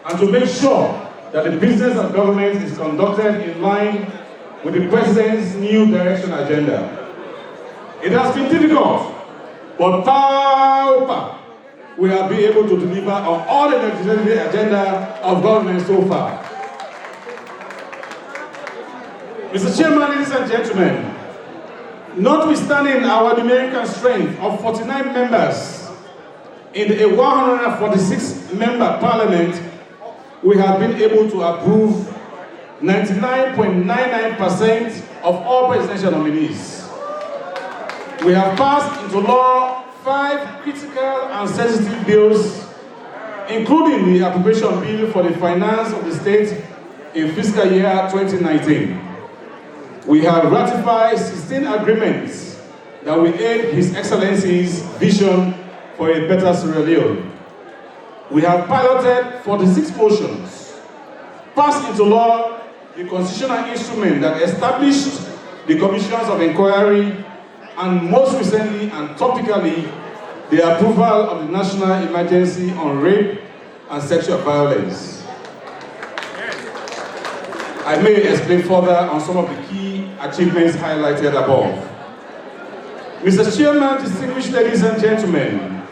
Speaker 15: and to make sure that the business of government is conducted in line with the President's new direction agenda. It has been difficult, but we have been able to deliver on all the legislative agenda of government so far. Mr. Chairman, ladies and gentlemen, notwithstanding our numerical strength of 49 members in a 146-member parliament, we have been able to approve 99.99% of all presidential nominees. We have passed into law 5 critical and sensitive bills, including the appropriation bill for the finance of the state in fiscal year 2019. We have ratified 16 agreements that will aid His Excellency's vision for a better Sierra Leone. We have piloted 46 motions, passed into law the constitutional instrument that established the commissions of inquiry, and most recently and topically, the approval of the National Emergency on Rape and Sexual Violence. I may explain further on some of the key achievements highlighted above. Mr. Chairman, distinguished ladies and gentlemen,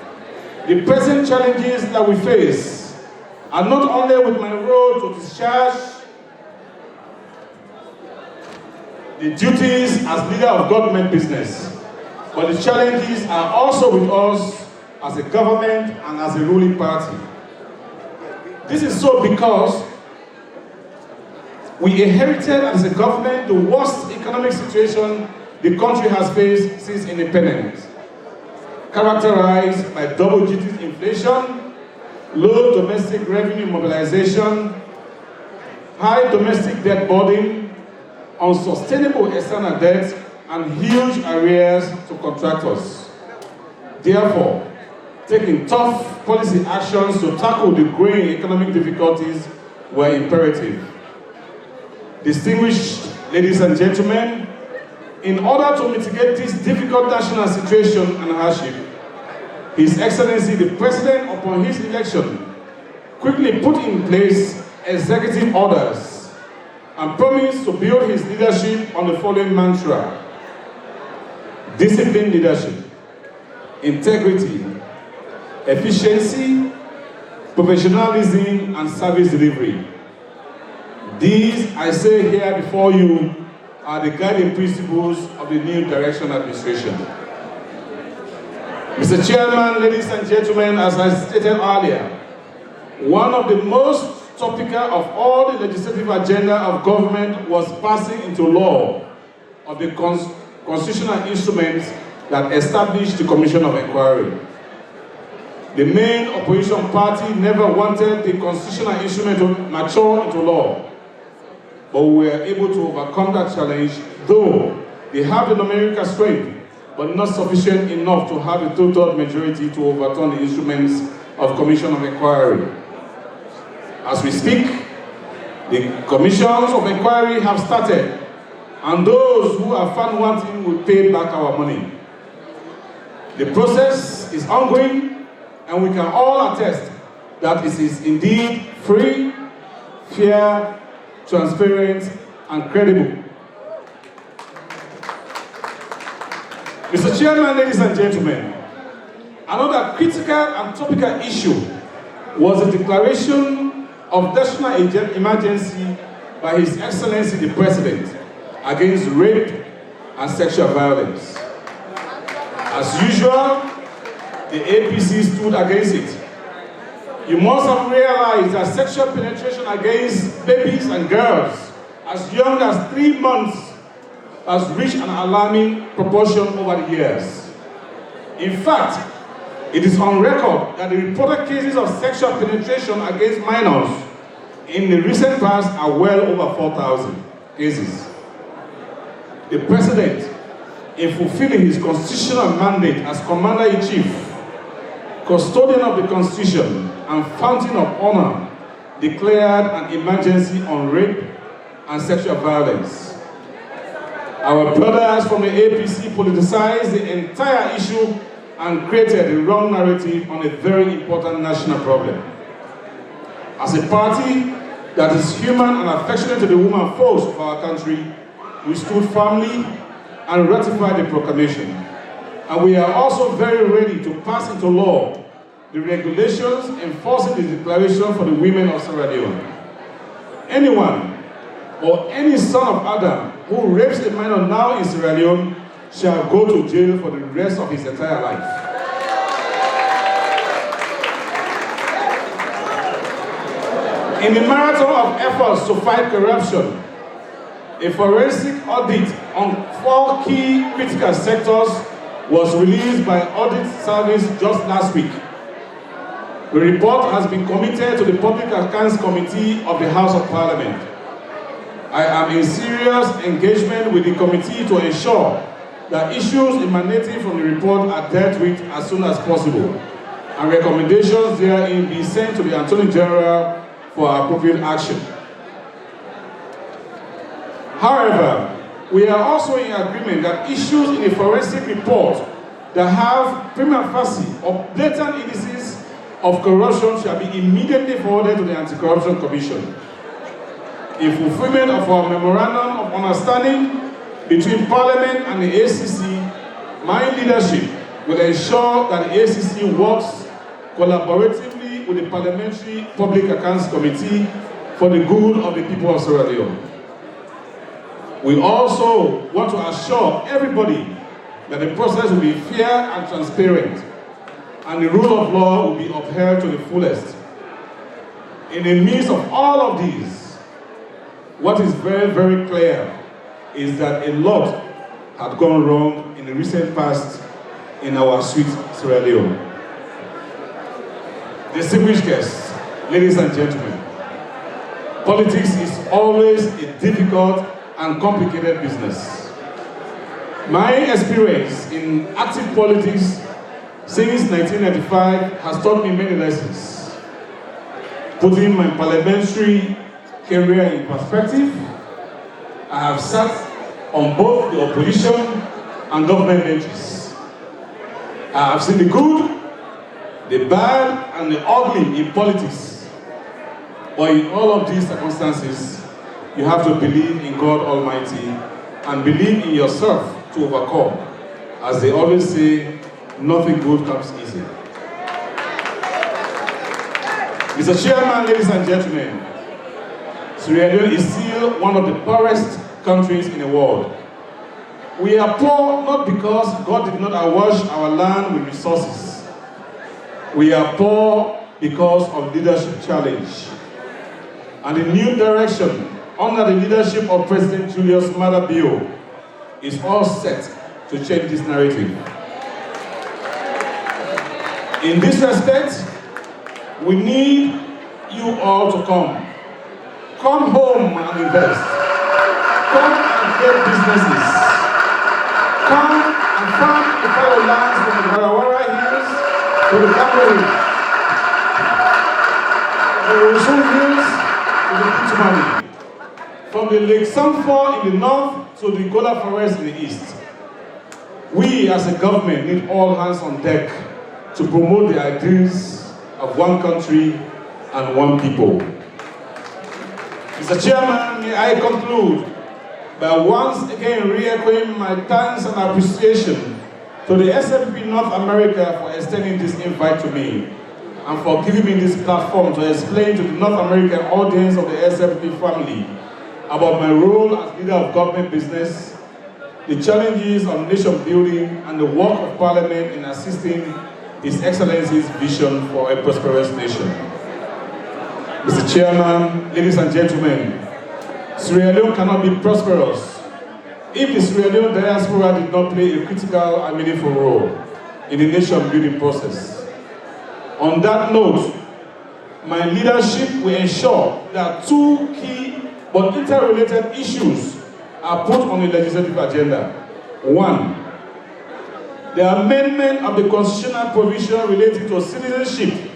Speaker 15: the present challenges that we face are not only with my role to discharge the duties as leader of government business, but the challenges are also with us as a government and as a ruling party. This is so because we inherited as a government the worst economic situation the country has faced since independence, characterized by double-digit inflation, low domestic revenue mobilization, high domestic debt burden, unsustainable external debt, and huge arrears to contractors. Therefore, taking tough policy actions to tackle the growing economic difficulties were imperative. Distinguished ladies and gentlemen, in order to mitigate this difficult national situation and hardship, His Excellency the President, upon his election, quickly put in place executive orders and promised to build his leadership on the following mantra: disciplined leadership, integrity, efficiency, professionalism, and service delivery. These, I say here before you, are the guiding principles of the new direction administration. Mr. Chairman, ladies and gentlemen, as I stated earlier, one of the most topical of all the legislative agenda of government was passing into law of the constitutional instruments that established the Commission of Inquiry. The main opposition party never wanted the constitutional instrument to mature into law, but we were able to overcome that challenge, though they have the numerical strength, but not sufficient enough to have a two-thirds majority to overturn the instruments of Commission of Inquiry. As we speak, the commissions of inquiry have started, and those who are found wanting will pay back our money. The process is ongoing, and we can all attest that it is indeed free, fair, transparent, and credible. Mr. Chairman, ladies and gentlemen, another critical and topical issue was the declaration of national emergency by His Excellency the President against rape and sexual violence. As usual, the APC stood against it. You must have realized that sexual penetration against babies and girls as young as 3 months has reached an alarming proportion over the years. In fact, it is on record that the reported cases of sexual penetration against minors in the recent past are well over 4,000 cases. The President, in fulfilling his constitutional mandate as Commander-in-Chief, custodian of the Constitution, and fountain of honor, declared an emergency on rape and sexual violence. Our brothers from the APC politicized the entire issue and created a wrong narrative on a very important national problem. As a party that is human and affectionate to the women folks of our country, we stood firmly and ratified the proclamation. And we are also very ready to pass into law the regulations enforcing the declaration for the women of Sierra Leone. Anyone or any son of Adam who rapes a minor now in Sierra Leone shall go to jail for the rest of his entire life. In the marathon of efforts to fight corruption, a forensic audit on 4 key critical sectors was released by Audit Service just last week. The report has been committed to the Public Accounts Committee of the House of Parliament. I am in serious engagement with the committee to ensure that issues emanating from the report are dealt with as soon as possible, and recommendations therein be sent to the Attorney General for appropriate action. However, we are also in agreement that issues in the forensic report that have prima facie or blatant indices of corruption shall be immediately forwarded to the Anti-Corruption Commission. In fulfillment of our Memorandum of Understanding between Parliament and the ACC, my leadership will ensure that the ACC works collaboratively with the Parliamentary Public Accounts Committee for the good of the people of Sierra Leone. We also want to assure everybody that the process will be fair and transparent, and the rule of law will be upheld to the fullest. In the midst of all of these, what is very, very clear is that a lot had gone wrong in the recent past in our sweet Sierra Leone. Distinguished guests, ladies and gentlemen, politics is always a difficult and complicated business. My experience in active politics since 1995 has taught me many lessons. Putting my parliamentary career in perspective, I have sat on both the opposition and government benches. I have seen the good, the bad, and the ugly in politics. But in all of these circumstances, you have to believe in God Almighty and believe in yourself to overcome. As they always say, nothing good comes easy. Mr. Chairman, ladies and gentlemen, Sierra Leone is still one of the poorest countries in the world. We are poor not because God did not awash our land with resources. We are poor because of leadership challenge. And the new direction under the leadership of President Julius Maada Bio is all set to change this narrative. In this respect, we need you all to come. Come home and invest. Come and create businesses. Come and farm the fallow lands from the Warawara Hills to the Camry, the Osun Hills to the Kutumani, from the Lake Samfor in the north to the Gola Forest in the east. We as a government need all hands on deck to promote the ideals of one country and one people. Mr. Chairman, may I conclude by once again re-echoing my thanks and appreciation to the SLP North America for extending this invite to me and for giving me this platform to explain to the North American audience of the SLP family about my role as leader of government business, the challenges of nation building, and the work of Parliament in assisting His Excellency's vision for a prosperous nation. Mr. Chairman, ladies and gentlemen, Sierra Leone cannot be prosperous if the Sierra Leone diaspora did not play a critical and meaningful role in the nation building process. On that note, my leadership will ensure that two key but interrelated issues are put on the legislative agenda. One, the amendment of the constitutional provision relating to citizenship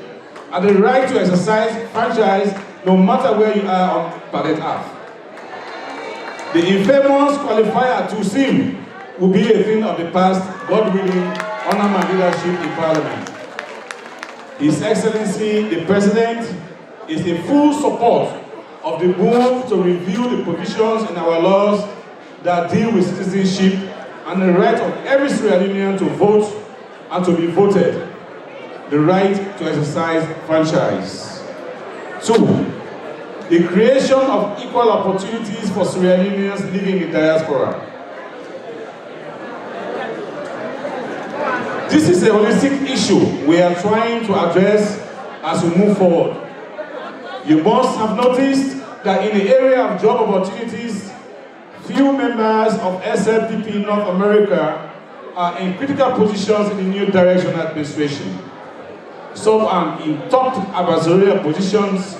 Speaker 15: and the right to exercise franchise no matter where you are on planet Earth. The infamous qualifier to sin will be a thing of the past, God willing, under my leadership in Parliament. His Excellency, the President, is in full support of the move to review the provisions in our laws that deal with citizenship and the right of every Sierra Leonean to vote and to be voted, the right to exercise franchise. Two, the creation of equal opportunities for Sierra Leoneans living in diaspora. This is a holistic issue we are trying to address as we move forward. You must have noticed that in the area of job opportunities, few members of SLPP North America are in critical positions in the New Direction administration. Some are in top adversarial positions,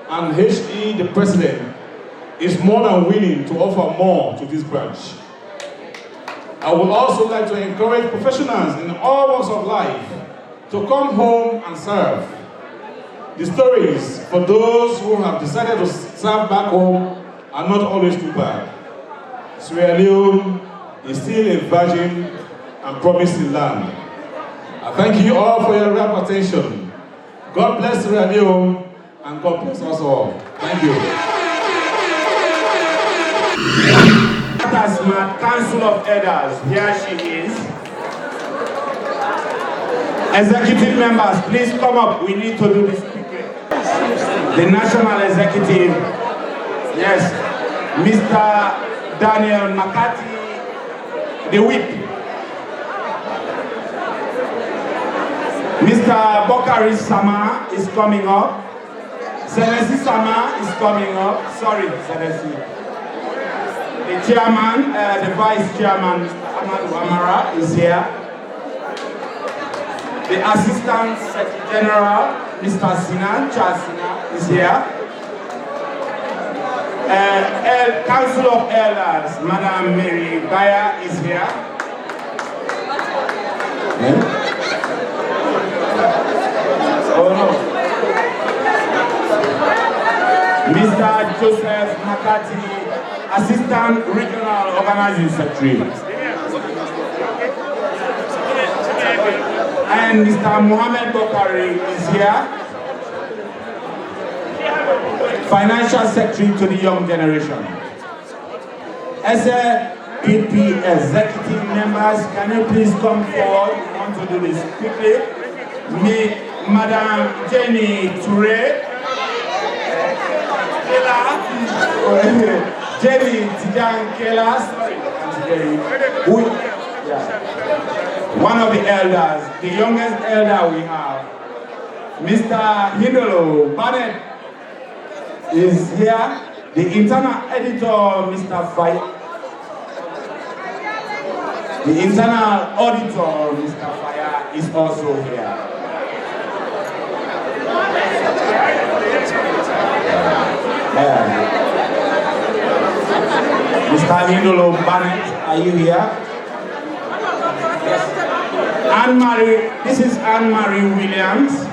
Speaker 15: and HE, the President, is more than willing to offer more to this branch. I would also like to encourage professionals in all walks of life to come home and serve. The stories for those who have decided to serve back home are not always too bad. Sierra Leone is still a virgin and promising land. I thank you all for your rapt attention. God bless Sierra Leone and God bless us all. Thank you.
Speaker 10: That's my Council of Elders. Here she is. Executive members, please come up. We need to do this quickly. The National Executive, yes, Mr. Daniel Makati, the whip. Mr. Bokari Sama is coming up. Senesi Sama is coming up. Sorry, Senesi. The chairman, the vice chairman, Mr. Ahmadu Amara, is here. The assistant secretary general, Mr. Sinan, Charles Sinan, is here. Council of Elders, Madam Mary Baya is here. Oh no. Mr. Joseph Makati, Assistant Regional Organizing Secretary. And Mr. Mohammed Bokari is here. Financial Secretary to the Young Generation. SLPP executive members, can you please come forward? We want to do this quickly. Madam Jenny Toure, Jenny Tijan Kela, one of the elders, the youngest elder we have, Mr. Hidolo Barnett is here, the internal editor, Mr. Fay, the internal auditor, Mr. Faya, is also here. Ahindolo Bennett, are you here? Anne-Marie, this is Anne-Marie Williams.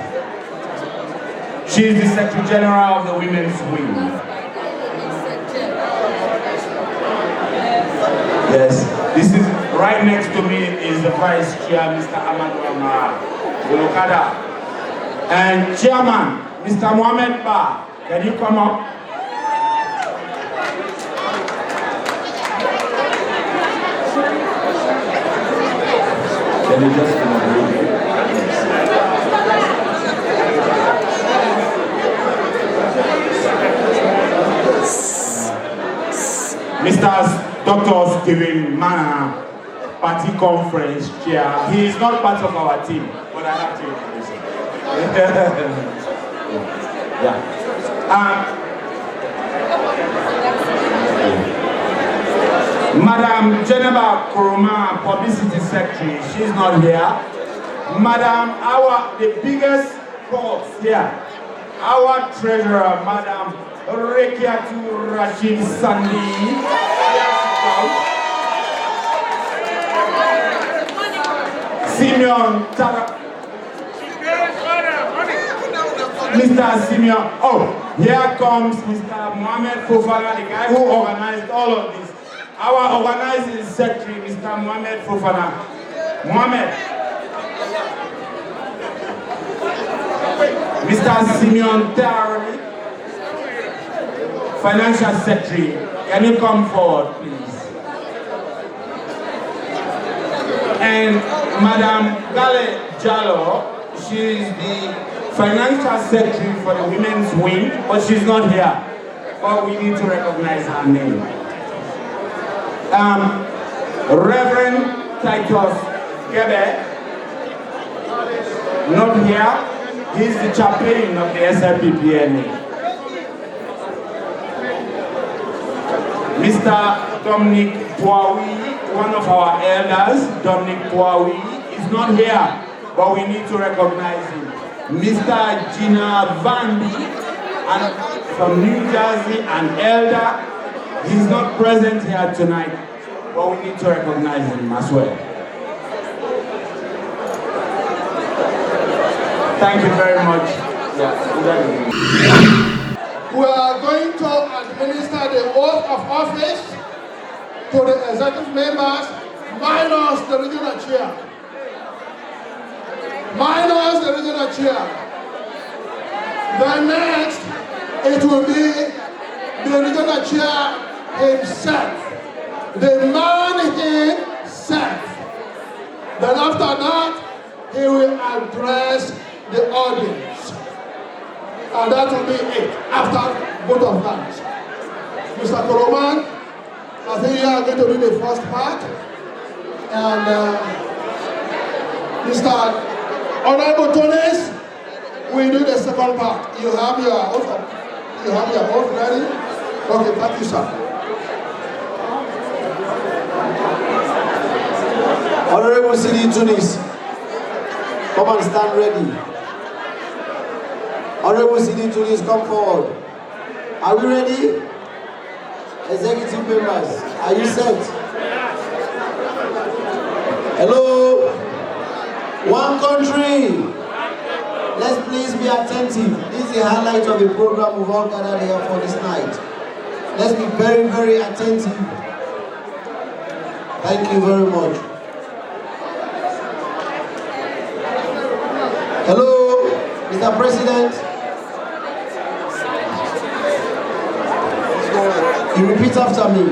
Speaker 10: She is the Secretary General of the Women's Wing. Yes, this is right next to me is the Vice Chair, Mr. Amadou Bulokada. And Chairman, Mr. Mohamed Ba, can you come up? Can you just come up? Mr. Dr. Steven Mana, Party Conference Chair. He is not part of our team, but I have to introduce him. Yeah. Madam Geneva Kuruma, Publicity Secretary, she's not here. Madam, the biggest cause here, our Treasurer, Madam Rekiatu Rashid Sandi. Simeon Tara. Mr. Simeon. Oh, here comes Mr. Mohamed Fofana, the guy who organized all of this. Our organizing secretary, Mr. Mohamed Fofana. Mohamed. Mr. Simeon Tara, Financial Secretary. Can you come forward, please? And Madam Gale Jallo, she is the Financial Secretary for the Women's Wing, but she's not here. But we need to recognize her name. Reverend Titus Gebe, not here. He's the chaplain of the SLPPNA. Mr. Dominic Pouaoui, one of our elders, Dominic Pouaoui, is not here, but we need to recognize him. Mr. Gina Vandi, and from New Jersey, an elder, he's not present here tonight, but we need to recognize him as well. Thank you very much.
Speaker 2: We are going to administer the oath of office to the executive members, minus the regional chair. Minus the regional chair. Then next, it will be the regional chair himself. The man himself. Then after that, he will address the audience. And that will be it, after both of that. Mr. Koroman, I think you are going to do the first part. And Mr. Honorable Tones, we do the second part. You have your oath ready? Okay, thank you, sir.
Speaker 11: Honorable City Tunis, come and stand ready. Honorable City Tunis, come forward. Are we ready? Executive members, are you set? Hello? One country. Let's please be attentive. This is the highlight of the program we've all gathered here for this night. Let's be very, very attentive. Thank you very much. Hello, Mr. President. You repeat after me.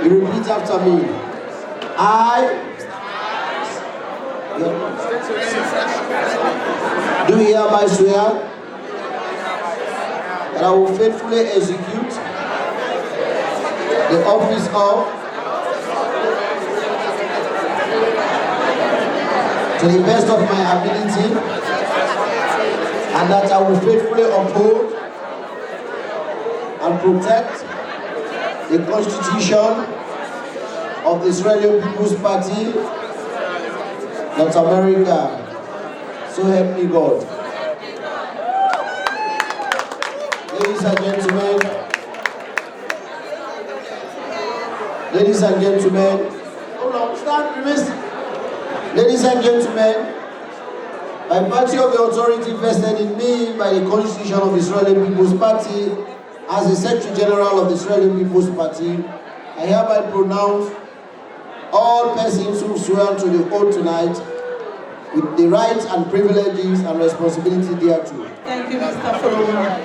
Speaker 11: You repeat after me. I do hereby swear that I will faithfully execute the office of to the best of my ability, and that I will faithfully uphold and protect the Constitution of the Israeli People's Party, North America. So help me God. Ladies and gentlemen, hold on, stand, please. Ladies and gentlemen, by virtue of the authority vested in me by the Constitution of the Israeli People's Party, as the Secretary General of the Israeli People's Party, I hereby pronounce all persons who swear to the oath tonight with the rights and privileges and responsibility thereto.
Speaker 3: Thank you, Mr. Furuma.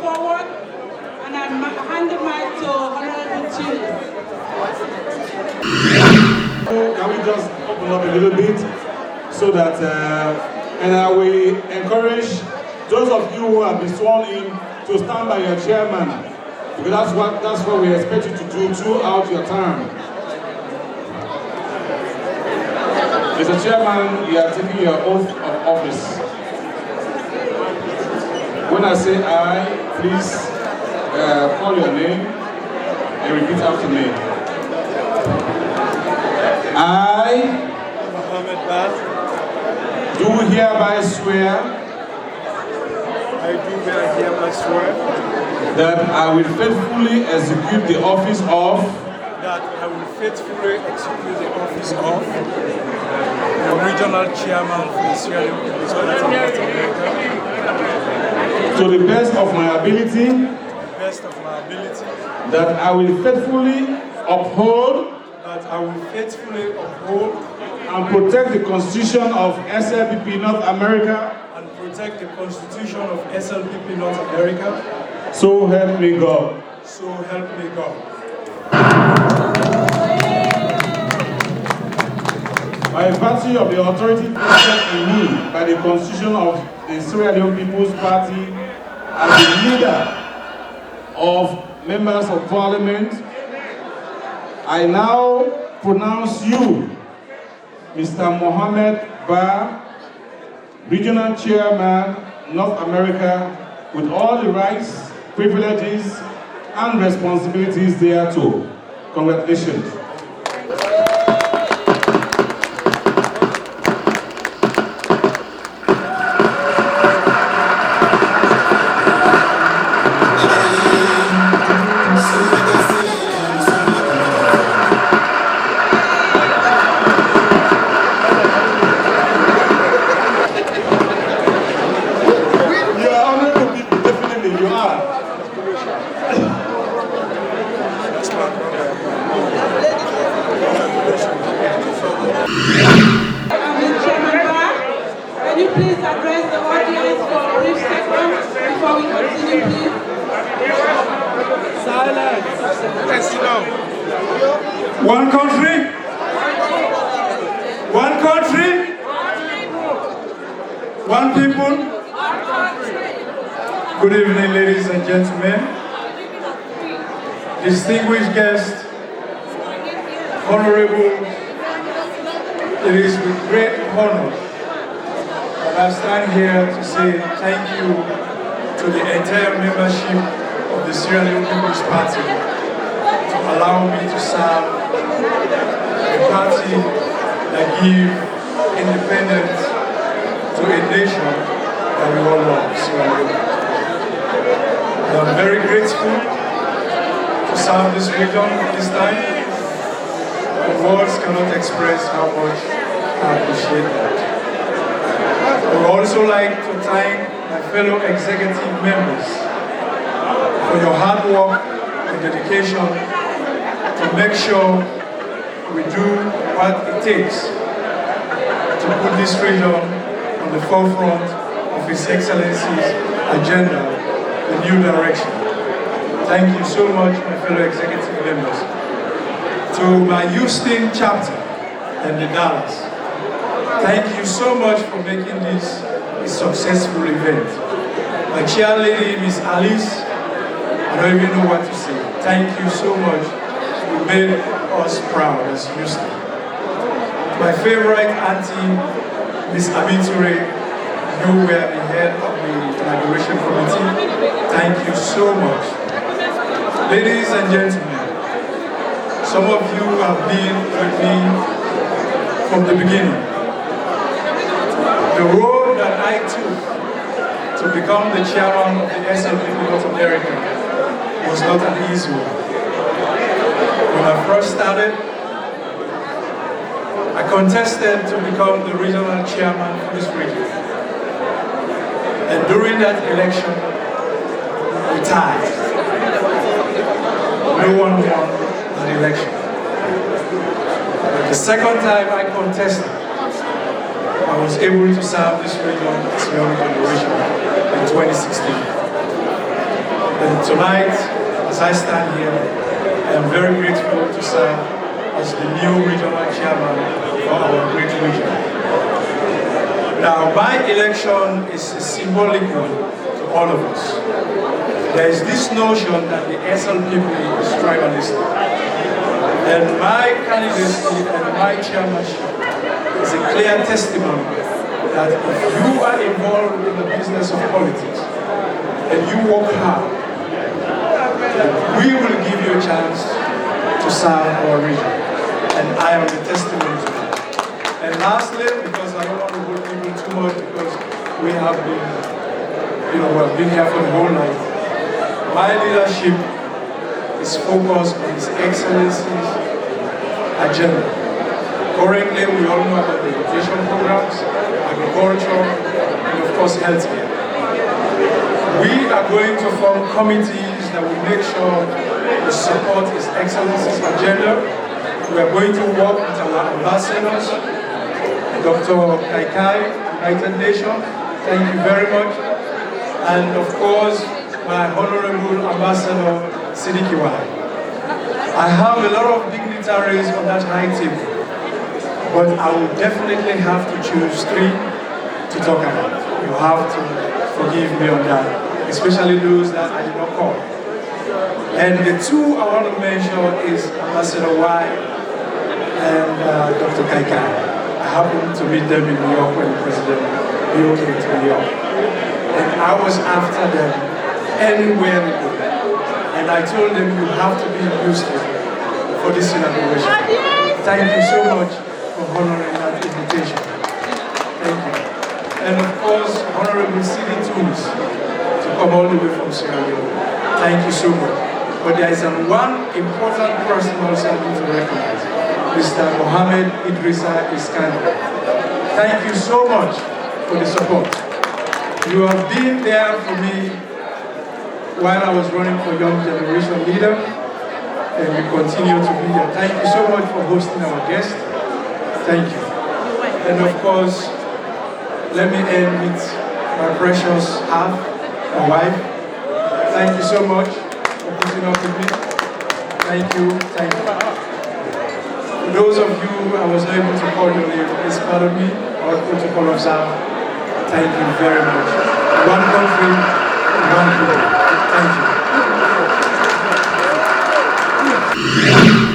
Speaker 3: forward, and I hand the mic to Honorable Tunis.
Speaker 15: Can we just open up a little bit so that, and I will encourage those of you who have been sworn in to stand by your chairman, because that's what we expect you to do throughout your term. Mr. Chairman, you are taking your oath of office. When I say I, please call your name and repeat after me. I do hereby swear that I will faithfully execute the office of
Speaker 17: the regional chairman for the Sierra Leone People's Party of North America.
Speaker 15: To the best of my ability. That I will faithfully uphold. And protect the Constitution of SLPP North America. So help me God. By virtue of the authority vested in me by the Constitution of the Sierra Leone People's Party as the leader of members of Parliament, I now pronounce you, Mr. Mohammed Ba, Regional Chairman, North America, with all the rights, privileges, and responsibilities thereto. Congratulations.
Speaker 17: One country, one people. Good evening, ladies and gentlemen, distinguished guests, honorable. It is with great honor that I stand here to say thank you to the entire membership of the Sierra Leone People's Party to allow me to serve a party that gives independence to a nation that we all love, Sierra Leone. I'm very grateful to serve this region this time. The words cannot express how much I appreciate that. I would also like to thank my fellow executive members for your hard work and dedication to make sure we do what it takes to put this region on the forefront of His Excellency's agenda, the new direction. Thank you so much, my fellow executive members. To my Houston chapter and the Dallas, thank you so much for making this a successful event. My chair lady, Miss Alice, I don't even know what to say. Thank you so much. You made us proud as Houston. My favorite auntie, Miss Abiture, you were the head of the Inauguration Committee. Thank you so much. Ladies and gentlemen, some of you have been with me from the beginning. The road that I took to become the chairman of the SLPP North America was not an easy one. When I first started, I contested to become the regional chairman for this region. And during that election, we tied. No one won the election. The second time I contested, I was able to serve this region as young generation in 2016. And tonight, as I stand here, I am very grateful to serve as the new regional chairman for our great region. Now, my election is a symbolic one to all of us. There is this notion that the SL people is tribalistic. And my candidacy and my chairmanship is a clear testimony that if you are involved in the business of politics and you work hard, we will give you a chance to serve our region. And I am the testimony to that. And lastly, because I don't want to hold people too much because we have been, we've been here for the whole night. My leadership is focused on His Excellency's agenda. Currently, we all know about the education programs, agriculture, and of course, healthcare. We are going to form committees that will make sure we support His Excellency's agenda. We are going to work with our ambassadors, Dr. Kaikai, United Nations, thank you very much. And of course, my Honorable Ambassador, Sidikiwa. I have a lot of dignitaries on that high table, but I will definitely have to choose 3 to talk about. You have to forgive me on that, especially those that I did not call. And the 2 I want to mention is Ambassador Y and Dr. Kaikai. I happened to meet them in New York when the President came to New York. And I was after them anywhere they go. And I told them you have to be in Houston for this inauguration. Thank you so much for honoring that invitation. Thank you. And of course, Honorable C.D. Tunis to come all the way from Sierra Leone. Thank you so much. But there is one important person also I need to recognize, Mr. Mohammed Idrissa Iskandar. Thank you so much for the support. You have been there for me while I was running for Young Generation Leader, and we continue to be there. Thank you so much for hosting our guest. Thank you. And of course, let me end with my precious half, my wife. Thank you so much for putting up with me. Thank you, thank you. For those of you I was not able to call your name, please pardon me, our protocol observed. Thank you very much. One country, one people. Thank you.